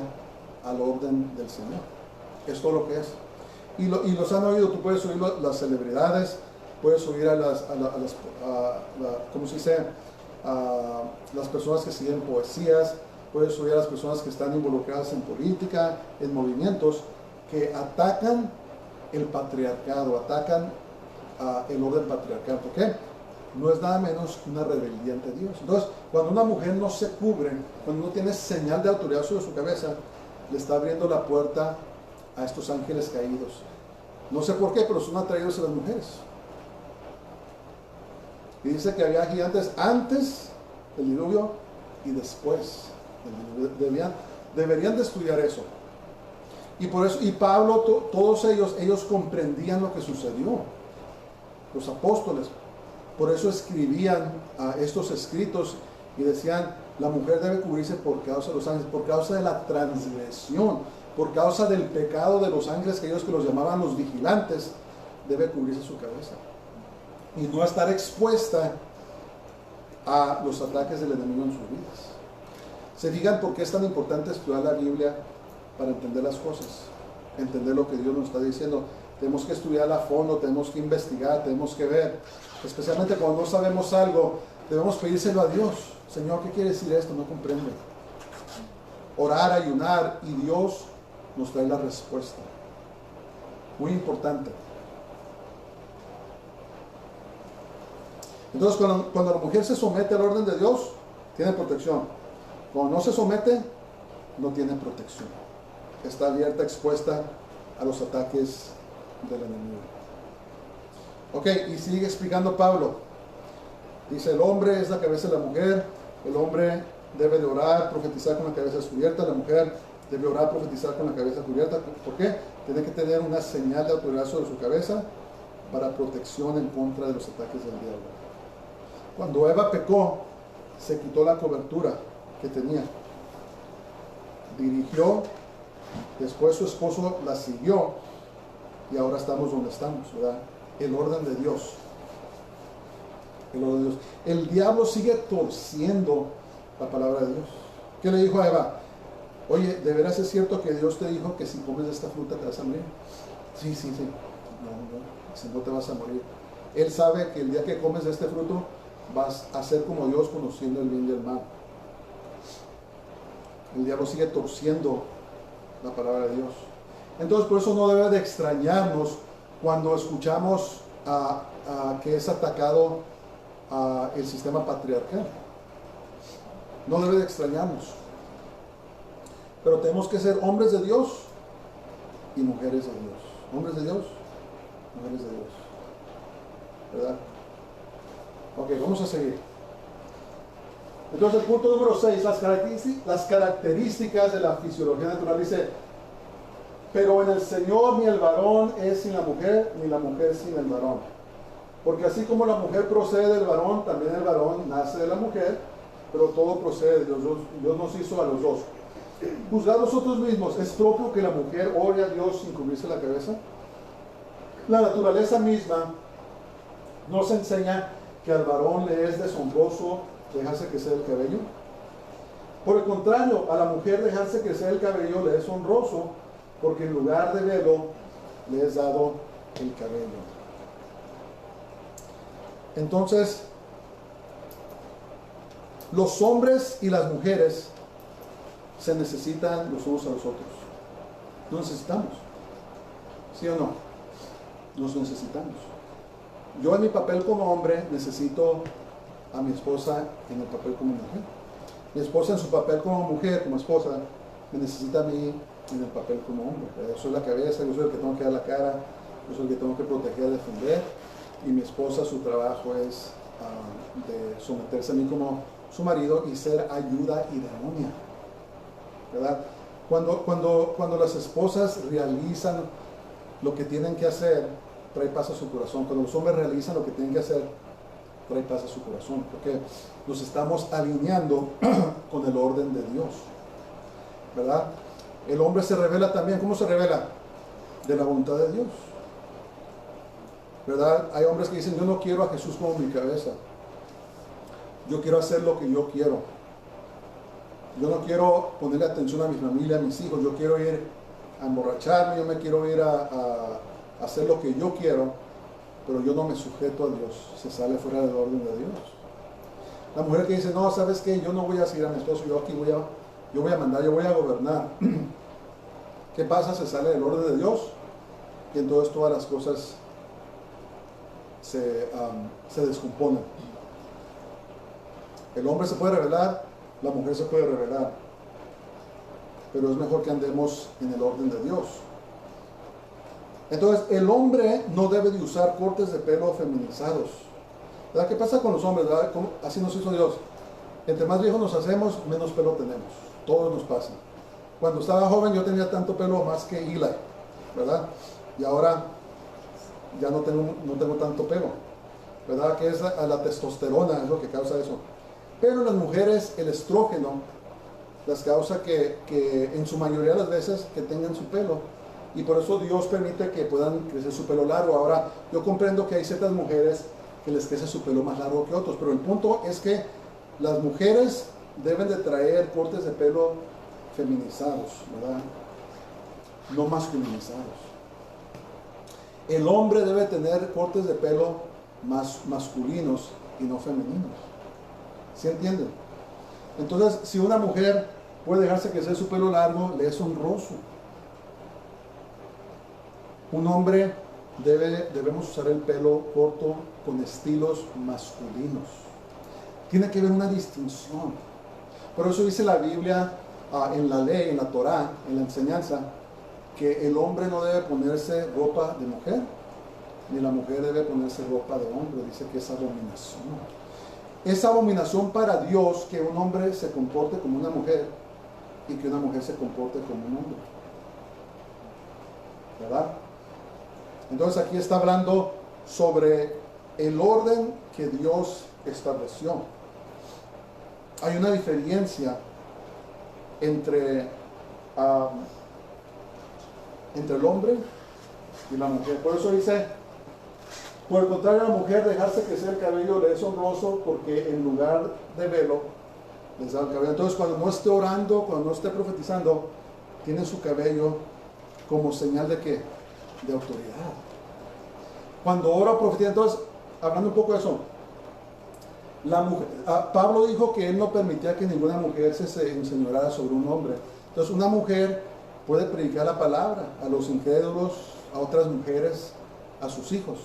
al orden del Señor. Es todo lo que es. Y los han oído. Tú puedes oír las celebridades, puedes oír ¿cómo se dice? A las personas que siguen poesías, puedes oír a las personas que están involucradas en política, en movimientos que atacan el patriarcado, atacan el orden patriarcal. ¿Por qué? No es nada menos que una rebeldía ante Dios. Entonces, cuando una mujer no se cubre, cuando no tiene señal de autoridad sobre su cabeza, le está abriendo la puerta a estos ángeles caídos. No sé por qué, pero son atraídos a las mujeres. Y dice que había gigantes antes del diluvio y después del diluvio. Deberían de estudiar eso. Y por eso, y Pablo, todos ellos comprendían lo que sucedió. Los apóstoles. Por eso escribían estos escritos y decían, la mujer debe cubrirse por causa de los ángeles, por causa de la transgresión, por causa del pecado de los ángeles que los llamaban los vigilantes, debe cubrirse su cabeza. Y no estar expuesta a los ataques del enemigo en sus vidas. ¿Se fijan por qué es tan importante estudiar la Biblia para entender las cosas? Entender lo que Dios nos está diciendo. Tenemos que estudiarla a fondo, tenemos que investigar, tenemos que ver. Especialmente cuando no sabemos algo, debemos pedírselo a Dios. Señor, ¿qué quiere decir esto? No comprendo. Orar, ayunar, y Dios nos trae la respuesta. Muy importante. Entonces, cuando la mujer se somete al orden de Dios, tiene protección. Cuando no se somete, no tiene protección. Está abierta, expuesta a los ataques del enemigo. Ok, y sigue explicando Pablo. Dice, el hombre es la cabeza de la mujer, el hombre debe de orar, profetizar con la cabeza descubierta, la mujer debe orar, profetizar con la cabeza cubierta. ¿Por qué? Tiene que tener una señal de autoridad sobre su cabeza para protección en contra de los ataques del diablo. Cuando Eva pecó, se quitó la cobertura que tenía. Dirigió, después su esposo la siguió y ahora estamos donde estamos, ¿verdad? El orden de Dios. El orden de Dios. El diablo sigue torciendo la palabra de Dios. ¿Qué le dijo a Eva? Oye, ¿de veras es cierto que Dios te dijo que si comes de esta fruta te vas a morir? Sí. No, si no te vas a morir. Él sabe que el día que comes de este fruto vas a ser como Dios, conociendo el bien y el mal. El diablo sigue torciendo la palabra de Dios. Entonces, por eso no debe de extrañarnos cuando escuchamos que es atacado el sistema patriarcal. No debe de extrañarnos. Pero tenemos que ser hombres de Dios y mujeres de Dios. Hombres de Dios, mujeres de Dios. ¿Verdad? Ok, vamos a seguir. Entonces, el punto número 6, las características de la fisiología natural. Dice, pero en el Señor ni el varón es sin la mujer, ni la mujer sin el varón. Porque así como la mujer procede del varón, también el varón nace de la mujer, pero todo procede de Dios. Dios nos hizo a los dos. Juzgad vosotros mismos, ¿es propio que la mujer ore a Dios sin cubrirse la cabeza? La naturaleza misma nos enseña que al varón le es deshonroso dejarse crecer el cabello. Por el contrario, a la mujer dejarse crecer el cabello le es honroso, porque en lugar de velo le es dado el cabello. Entonces, los hombres y las mujeres se necesitan los unos a los otros. Nos necesitamos. ¿Sí o no? Nos necesitamos. Yo en mi papel como hombre necesito a mi esposa en el papel como mujer. Mi esposa en su papel como mujer, como esposa, me necesita a mí en el papel como hombre. Yo soy la cabeza, yo soy el que tengo que dar la cara, yo soy el que tengo que proteger, defender. y mi esposa su trabajo es de someterse a mí como su marido y ser ayuda idónea, ¿verdad? Cuando las esposas realizan lo que tienen que hacer, trae paz a su corazón. Cuando los hombres realizan lo que tienen que hacer, trae paz a su corazón, porque nos estamos alineando con el orden de Dios, ¿verdad? El hombre se revela también. ¿Cómo se revela? De la voluntad de Dios, ¿verdad? Hay hombres que dicen, yo no quiero a Jesús como mi cabeza, yo quiero hacer lo que yo quiero, yo no quiero ponerle atención a mi familia, a mis hijos, yo quiero ir a emborracharme, yo me quiero ir a hacer lo que yo quiero, pero yo no me sujeto a Dios, se sale fuera del orden de Dios. La mujer que dice, no, ¿sabes qué? Yo no voy a seguir a mi esposo, yo voy a mandar, yo voy a gobernar. ¿Qué pasa? Se sale del orden de Dios y entonces todas las cosas se descomponen. El hombre se puede rebelar, la mujer se puede rebelar, pero es mejor que andemos en el orden de Dios. Entonces, el hombre no debe de usar cortes de pelo feminizados, ¿verdad? ¿Qué pasa con los hombres, verdad? Así nos hizo Dios. Entre más viejos nos hacemos, menos pelo tenemos. Todo nos pasa. Cuando estaba joven yo tenía tanto pelo más que Eli, ¿verdad? Y ahora ya no tengo tanto pelo, ¿verdad? Que es la testosterona, es lo que causa eso. Pero en las mujeres el estrógeno las causa que en su mayoría de las veces que tengan su pelo, y por eso Dios permite que puedan crecer su pelo largo. Ahora, yo comprendo que hay ciertas mujeres que les crece su pelo más largo que otros, pero el punto es que las mujeres deben de traer cortes de pelo feminizados, ¿verdad? No masculinizados. El hombre debe tener cortes de pelo más masculinos y no femeninos. ¿Sí entienden? Entonces, si una mujer puede dejarse crecer su pelo largo, le es honroso. Un hombre debemos usar el pelo corto con estilos masculinos. Tiene que haber una distinción. Por eso dice la Biblia, en la ley, en la Torá, en la enseñanza, que el hombre no debe ponerse ropa de mujer, ni la mujer debe ponerse ropa de hombre. Dice que es abominación. Es abominación para Dios que un hombre se comporte como una mujer y que una mujer se comporte como un hombre, ¿verdad? Entonces aquí está hablando sobre el orden que Dios estableció. Hay una diferencia entre el hombre y la mujer. Por eso dice, por el contrario, a la mujer dejarse crecer el cabello le es honroso, porque en lugar de velo les da el cabello. Entonces, cuando no esté orando, cuando no esté profetizando, tiene su cabello como señal de ¿qué? De autoridad. Cuando ora o profetiza, entonces, hablando un poco de eso, Pablo dijo que él no permitía que ninguna mujer se enseñoreara sobre un hombre. Entonces, una mujer puede predicar la palabra a los incrédulos, a otras mujeres, a sus hijos,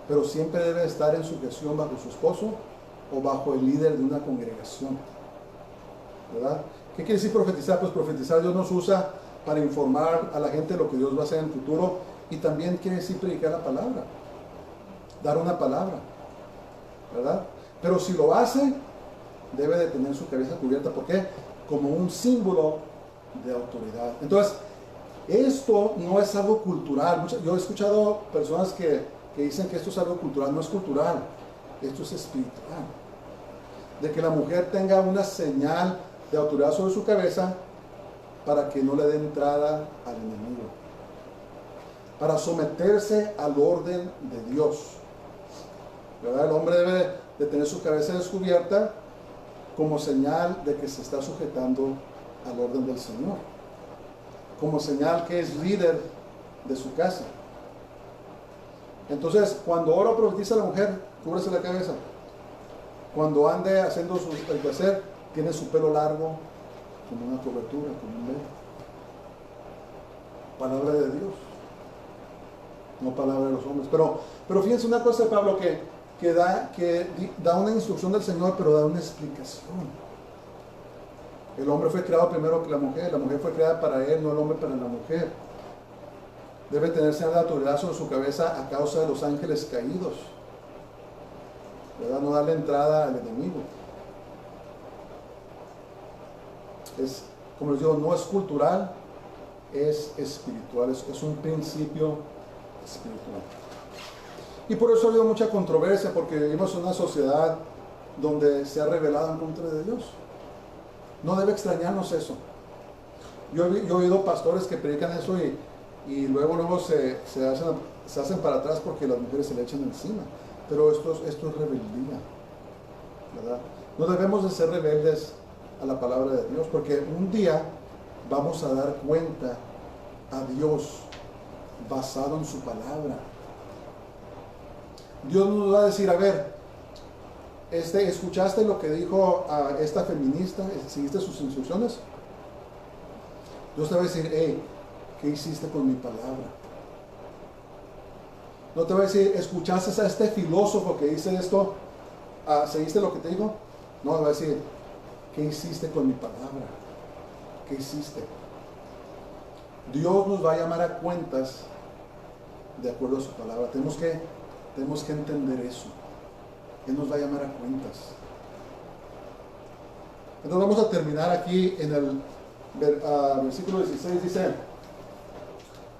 pero siempre debe estar en sujeción bajo su esposo o bajo el líder de una congregación, ¿verdad? ¿Qué quiere decir profetizar? Pues profetizar Dios nos usa para informar a la gente lo que Dios va a hacer en el futuro, y también quiere decir predicar la palabra, dar una palabra, ¿verdad? Pero si lo hace, debe de tener su cabeza cubierta. ¿Por qué? Como un símbolo de autoridad. Entonces, esto no es algo cultural. Yo he escuchado personas que dicen que esto es algo cultural. No es cultural, esto es espiritual. De que la mujer tenga una señal de autoridad sobre su cabeza para que no le dé entrada al enemigo, para someterse al orden de Dios, ¿verdad? El hombre debe de tener su cabeza descubierta como señal de que se está sujetando al orden del Señor, como señal que es líder de su casa. Entonces, cuando ora o profetiza la mujer, cúbrese la cabeza. Cuando ande haciendo el quehacer, tiene su pelo largo como una cobertura, como un velo. Palabra de Dios, no palabra de los hombres. Pero fíjense una cosa de Pablo, que da una instrucción del Señor, pero da una explicación. El hombre fue creado primero que la mujer fue creada para él, no el hombre para la mujer. Debe tener señal de autoridad sobre su cabeza a causa de los ángeles caídos. ¿verdad? No darle entrada al enemigo. Es, como les digo, no es cultural, es espiritual, es un principio espiritual. Y por eso ha habido mucha controversia, porque vivimos en una sociedad donde se ha rebelado en contra de Dios. No debe extrañarnos eso. Yo he oído pastores que predican eso y luego se hacen para atrás porque las mujeres se le echan encima. Pero esto es rebeldía, ¿verdad? No debemos de ser rebeldes a la palabra de Dios, porque un día vamos a dar cuenta a Dios basado en su palabra. Dios nos va a decir, a ver, ¿escuchaste lo que dijo a esta feminista? ¿Seguiste sus instrucciones? Dios te va a decir, hey, ¿qué hiciste con mi palabra? No te va a decir, ¿escuchaste a este filósofo que dice esto? ¿Seguiste lo que te dijo? No, te va a decir, ¿qué hiciste con mi palabra? ¿Qué hiciste? Dios nos va a llamar a cuentas de acuerdo a su palabra. Tenemos que entender eso. Él nos va a llamar a cuentas. Entonces vamos a terminar aquí en el versículo 16. Dice,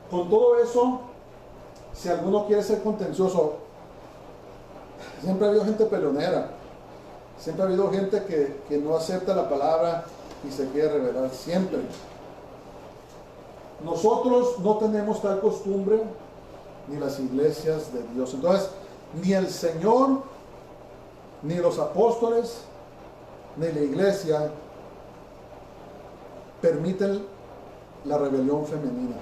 con todo eso, si alguno quiere ser contencioso, siempre ha habido gente peleonera. Siempre ha habido gente que no acepta la palabra y se quiere rebelar. Siempre. Nosotros no tenemos tal costumbre, ni las iglesias de Dios. Entonces, ni el Señor, ni los apóstoles, ni la iglesia permiten la rebelión femenina.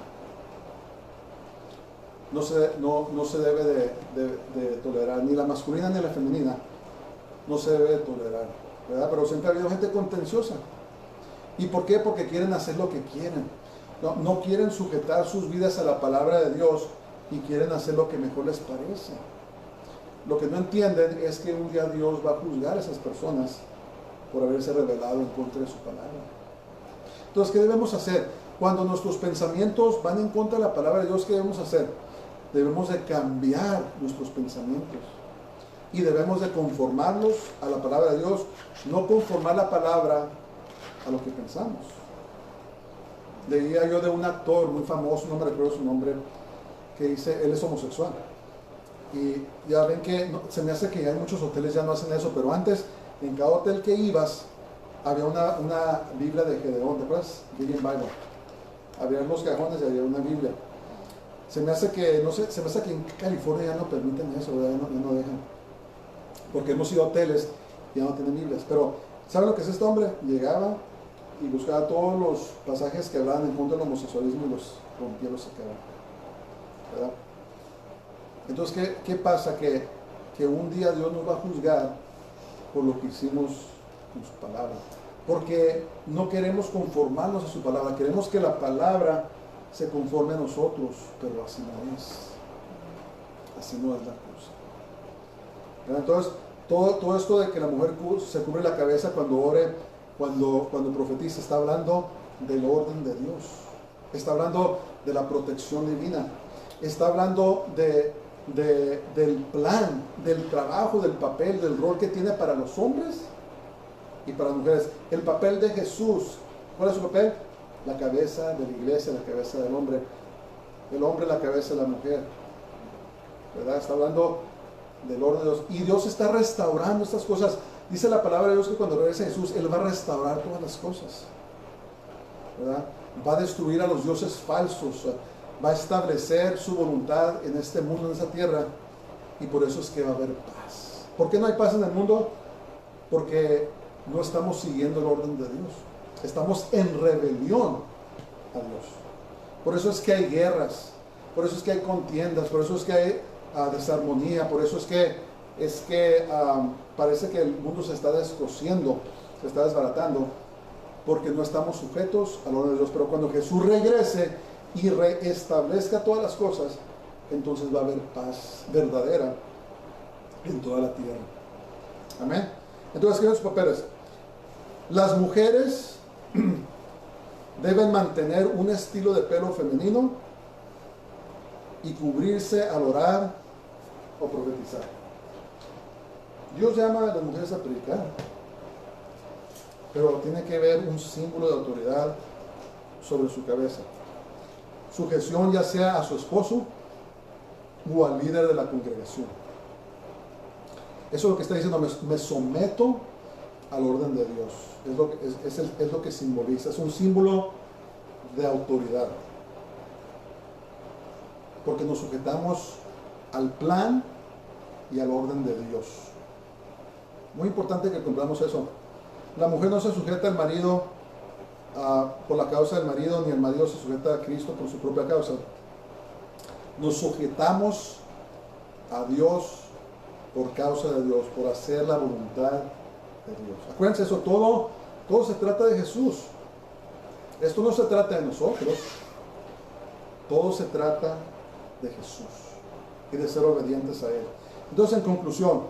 No se debe de tolerar, ni la masculina ni la femenina. No se debe de tolerar, ¿verdad? Pero siempre ha habido gente contenciosa. ¿Y por qué? Porque quieren hacer lo que quieren. No quieren sujetar sus vidas a la palabra de Dios y quieren hacer lo que mejor les parece. Lo que no entienden es que un día Dios va a juzgar a esas personas por haberse rebelado en contra de su palabra. Entonces, ¿qué debemos hacer? Cuando nuestros pensamientos van en contra de la palabra de Dios, ¿qué debemos hacer? Debemos de cambiar nuestros pensamientos y debemos de conformarlos a la palabra de Dios, no conformar la palabra a lo que pensamos. Leía yo de un actor muy famoso, no me recuerdo su nombre, que dice, él es homosexual. Y ya ven que, se me hace que hay muchos hoteles ya no hacen eso, pero antes, en cada hotel que ibas, había una Biblia de Gedeón, ¿te acuerdas? Gideon Bible. Había en los cajones y había una Biblia. Se me hace que, no sé, se me hace que en California ya no permiten eso, ya no dejan. Porque hemos ido a hoteles y ya no tienen Biblias. Pero, ¿saben lo que es este hombre? Llegaba y buscaba todos los pasajes que hablaban en contra del homosexualismo y los rompía, los sacaba, ¿verdad? Entonces, ¿qué pasa? Que un día Dios nos va a juzgar por lo que hicimos con su palabra. Porque no queremos conformarnos a su palabra, queremos que la palabra se conforme a nosotros, pero así no es. Así no es la cosa. ¿Verdad? Entonces, todo esto de que la mujer se cubre la cabeza cuando ore, cuando profetiza, está hablando del orden de Dios. Está hablando de la protección divina. Está hablando del plan, del trabajo, del papel, del rol que tiene para los hombres y para las mujeres. El papel de Jesús, ¿cuál es su papel? La cabeza de la iglesia, la cabeza del hombre. El hombre, la cabeza de la mujer. ¿Verdad? Está hablando del orden de Dios. Y Dios está restaurando estas cosas. Dice la palabra de Dios que cuando regrese Jesús, Él va a restaurar todas las cosas. ¿Verdad? Va a destruir a los dioses falsos. Va a establecer su voluntad en este mundo, en esta tierra. Y por eso es que va a haber paz. ¿Por qué no hay paz en el mundo? Porque no estamos siguiendo el orden de Dios. Estamos en rebelión a Dios. Por eso es que hay guerras. Por eso es que hay contiendas. Por eso es que hay desarmonía. Por eso es que parece que el mundo se está descosiendo, se está desbaratando, porque no estamos sujetos al orden de Dios. Pero cuando Jesús regrese y reestablezca todas las cosas, entonces va a haber paz verdadera en toda la tierra. Amén. Entonces, ¿qué son los papeles? Las mujeres deben mantener un estilo de pelo femenino y cubrirse al orar o profetizar. Dios llama a las mujeres a predicar, pero tiene que haber un símbolo de autoridad sobre su cabeza. Sujeción ya sea a su esposo o al líder de la congregación. Eso es lo que está diciendo, me someto al orden de Dios. Es lo que simboliza, es un símbolo de autoridad. Porque nos sujetamos al plan y al orden de Dios. Muy importante que comprendamos eso. La mujer no se sujeta al marido por la causa del marido, ni el marido se sujeta a Cristo por su propia causa. Nos sujetamos a Dios por causa de Dios, por hacer la voluntad de Dios. Acuérdense eso, todo se trata de Jesús. Esto no se trata de nosotros, todo se trata de Jesús y de ser obedientes a Él. Entonces, en conclusión,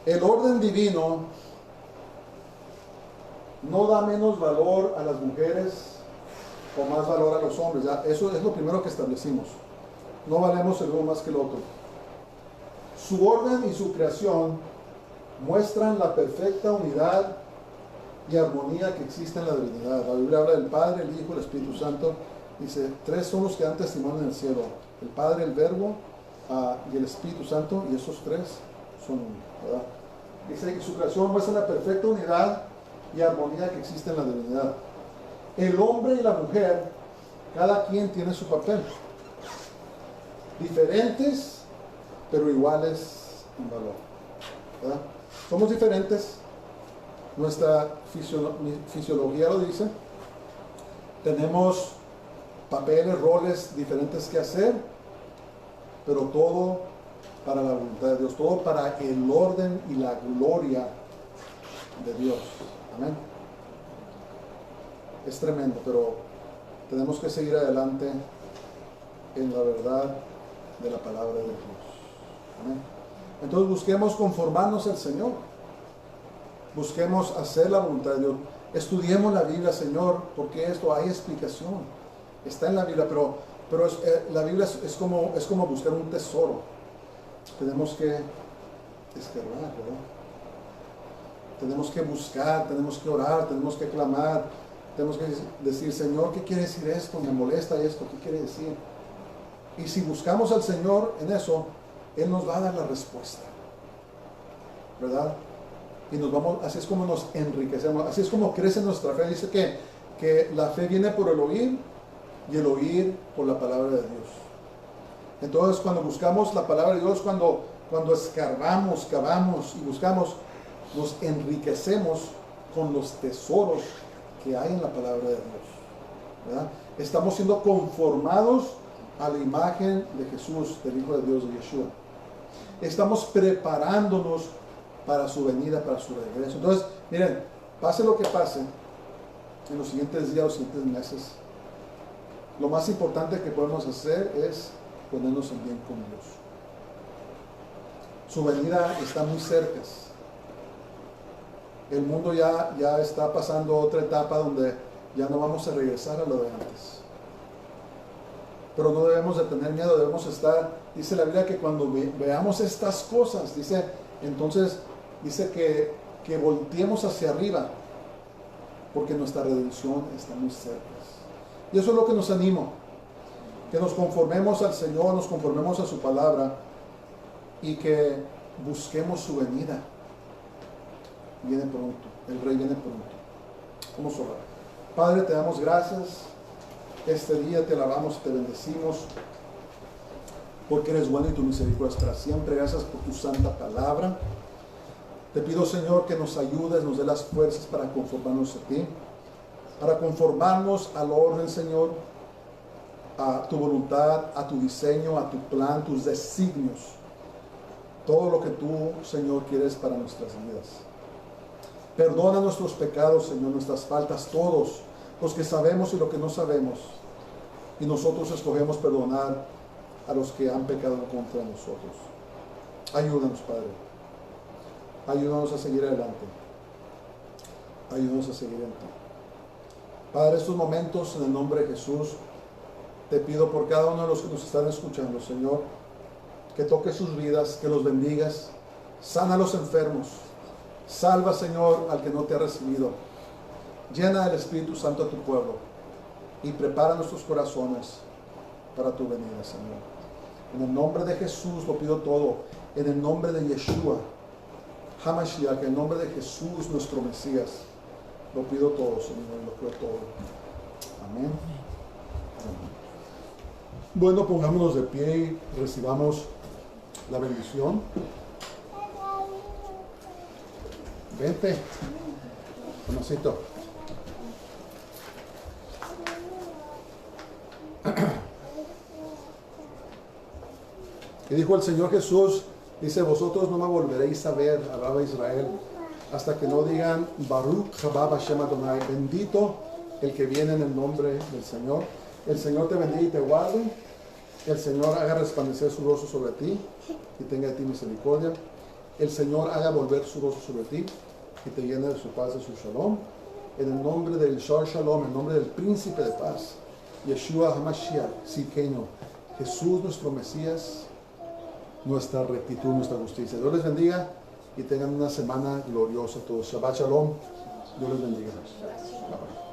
el orden divino no da menos valor a las mujeres o más valor a los hombres. Ya, eso es lo primero que establecimos. No valemos el uno más que el otro. Su orden y su creación muestran la perfecta unidad y armonía que existe en la divinidad. La Biblia habla del Padre, el Hijo y el Espíritu Santo. Dice, tres son los que dan testimonio en el cielo: el Padre, el Verbo y el Espíritu Santo, y esos tres son uno, ¿verdad? Dice que su creación muestra la perfecta unidad y armonía que existe en la divinidad. El hombre y la mujer, cada quien tiene su papel. Diferentes, pero iguales en valor, ¿verdad? Somos diferentes. Nuestra fisiología lo dice. Tenemos papeles, roles diferentes que hacer, pero todo para la voluntad de Dios, todo para el orden y la gloria de Dios. Amén. Es tremendo, pero tenemos que seguir adelante en la verdad de la palabra de Dios. Amén. Entonces busquemos conformarnos al Señor. Busquemos hacer la voluntad de Dios. Estudiemos la Biblia, Señor, porque esto hay explicación. Está en la Biblia, pero la Biblia es como buscar un tesoro. Tenemos que escarbar, ¿verdad? Tenemos que buscar, tenemos que orar, tenemos que clamar, tenemos que decir, Señor, ¿qué quiere decir esto? Me molesta esto, ¿qué quiere decir? Y si buscamos al Señor en eso, Él nos va a dar la respuesta, ¿verdad? Y así es como nos enriquecemos, así es como crece nuestra fe. Dice que la fe viene por el oír y el oír por la palabra de Dios. Entonces, cuando buscamos la palabra de Dios, cuando escarbamos, cavamos y buscamos, nos enriquecemos con los tesoros que hay en la palabra de Dios, ¿verdad? Estamos siendo conformados a la imagen de Jesús, del Hijo de Dios, de Yeshua. Estamos preparándonos para su venida, para su regreso. Entonces, miren, pase lo que pase en los siguientes días, los siguientes meses, lo más importante que podemos hacer es ponernos en bien con Dios. Su venida está muy cerca. El mundo ya está pasando otra etapa donde ya no vamos a regresar a lo de antes. Pero no debemos de tener miedo, debemos estar, dice la Biblia que cuando veamos estas cosas, entonces dice que volteemos hacia arriba, porque nuestra redención está muy cerca. Y eso es lo que nos animo, que nos conformemos al Señor, nos conformemos a su palabra y que busquemos su venida. Viene pronto, el Rey viene pronto. Vamos a orar. Padre, te damos gracias. Este día te alabamos, te bendecimos, porque eres bueno y tu misericordia es para siempre. Gracias por tu santa palabra. Te pido, Señor, que nos ayudes, nos dé las fuerzas para conformarnos a ti, para conformarnos al orden, Señor, a tu voluntad, a tu diseño, a tu plan, tus designios, todo lo que tú, Señor, quieres para nuestras vidas. Perdona nuestros pecados, Señor, nuestras faltas, todos los que sabemos y los que no sabemos, y nosotros escogemos perdonar a los que han pecado contra nosotros. Ayúdanos, Padre. Ayúdanos a seguir adelante. Ayúdanos a seguir en ti. Padre, estos momentos, en el nombre de Jesús, te pido por cada uno de los que nos están escuchando, Señor, que toques sus vidas, que los bendigas, sana a los enfermos, salva, Señor, al que no te ha recibido, llena del Espíritu Santo a tu pueblo y prepara nuestros corazones para tu venida, Señor. En el nombre de Jesús lo pido todo, en el nombre de Yeshua HaMashiach, en el nombre de Jesús nuestro Mesías, lo pido todo, Señor, lo creo todo. Amén. Bueno, pongámonos de pie y recibamos la bendición. Vente, conocito. Y dijo el Señor Jesús, dice, vosotros no me volveréis a ver, hablaba Israel, hasta que no digan, Baruch haba Hashem Adonai, bendito el que viene en el nombre del Señor. El Señor te bendiga y te guarde. El Señor haga resplandecer su rostro sobre ti y tenga de ti misericordia. El Señor haga volver su rostro sobre ti y te llene de su paz, de su shalom. En el nombre del Shar Shalom, en el nombre del príncipe de paz, Yeshua HaMashiach, Sidkenu, Jesús nuestro Mesías, nuestra rectitud, nuestra justicia. Dios les bendiga y tengan una semana gloriosa todos. Shabbat Shalom. Dios les bendiga. Bye bye.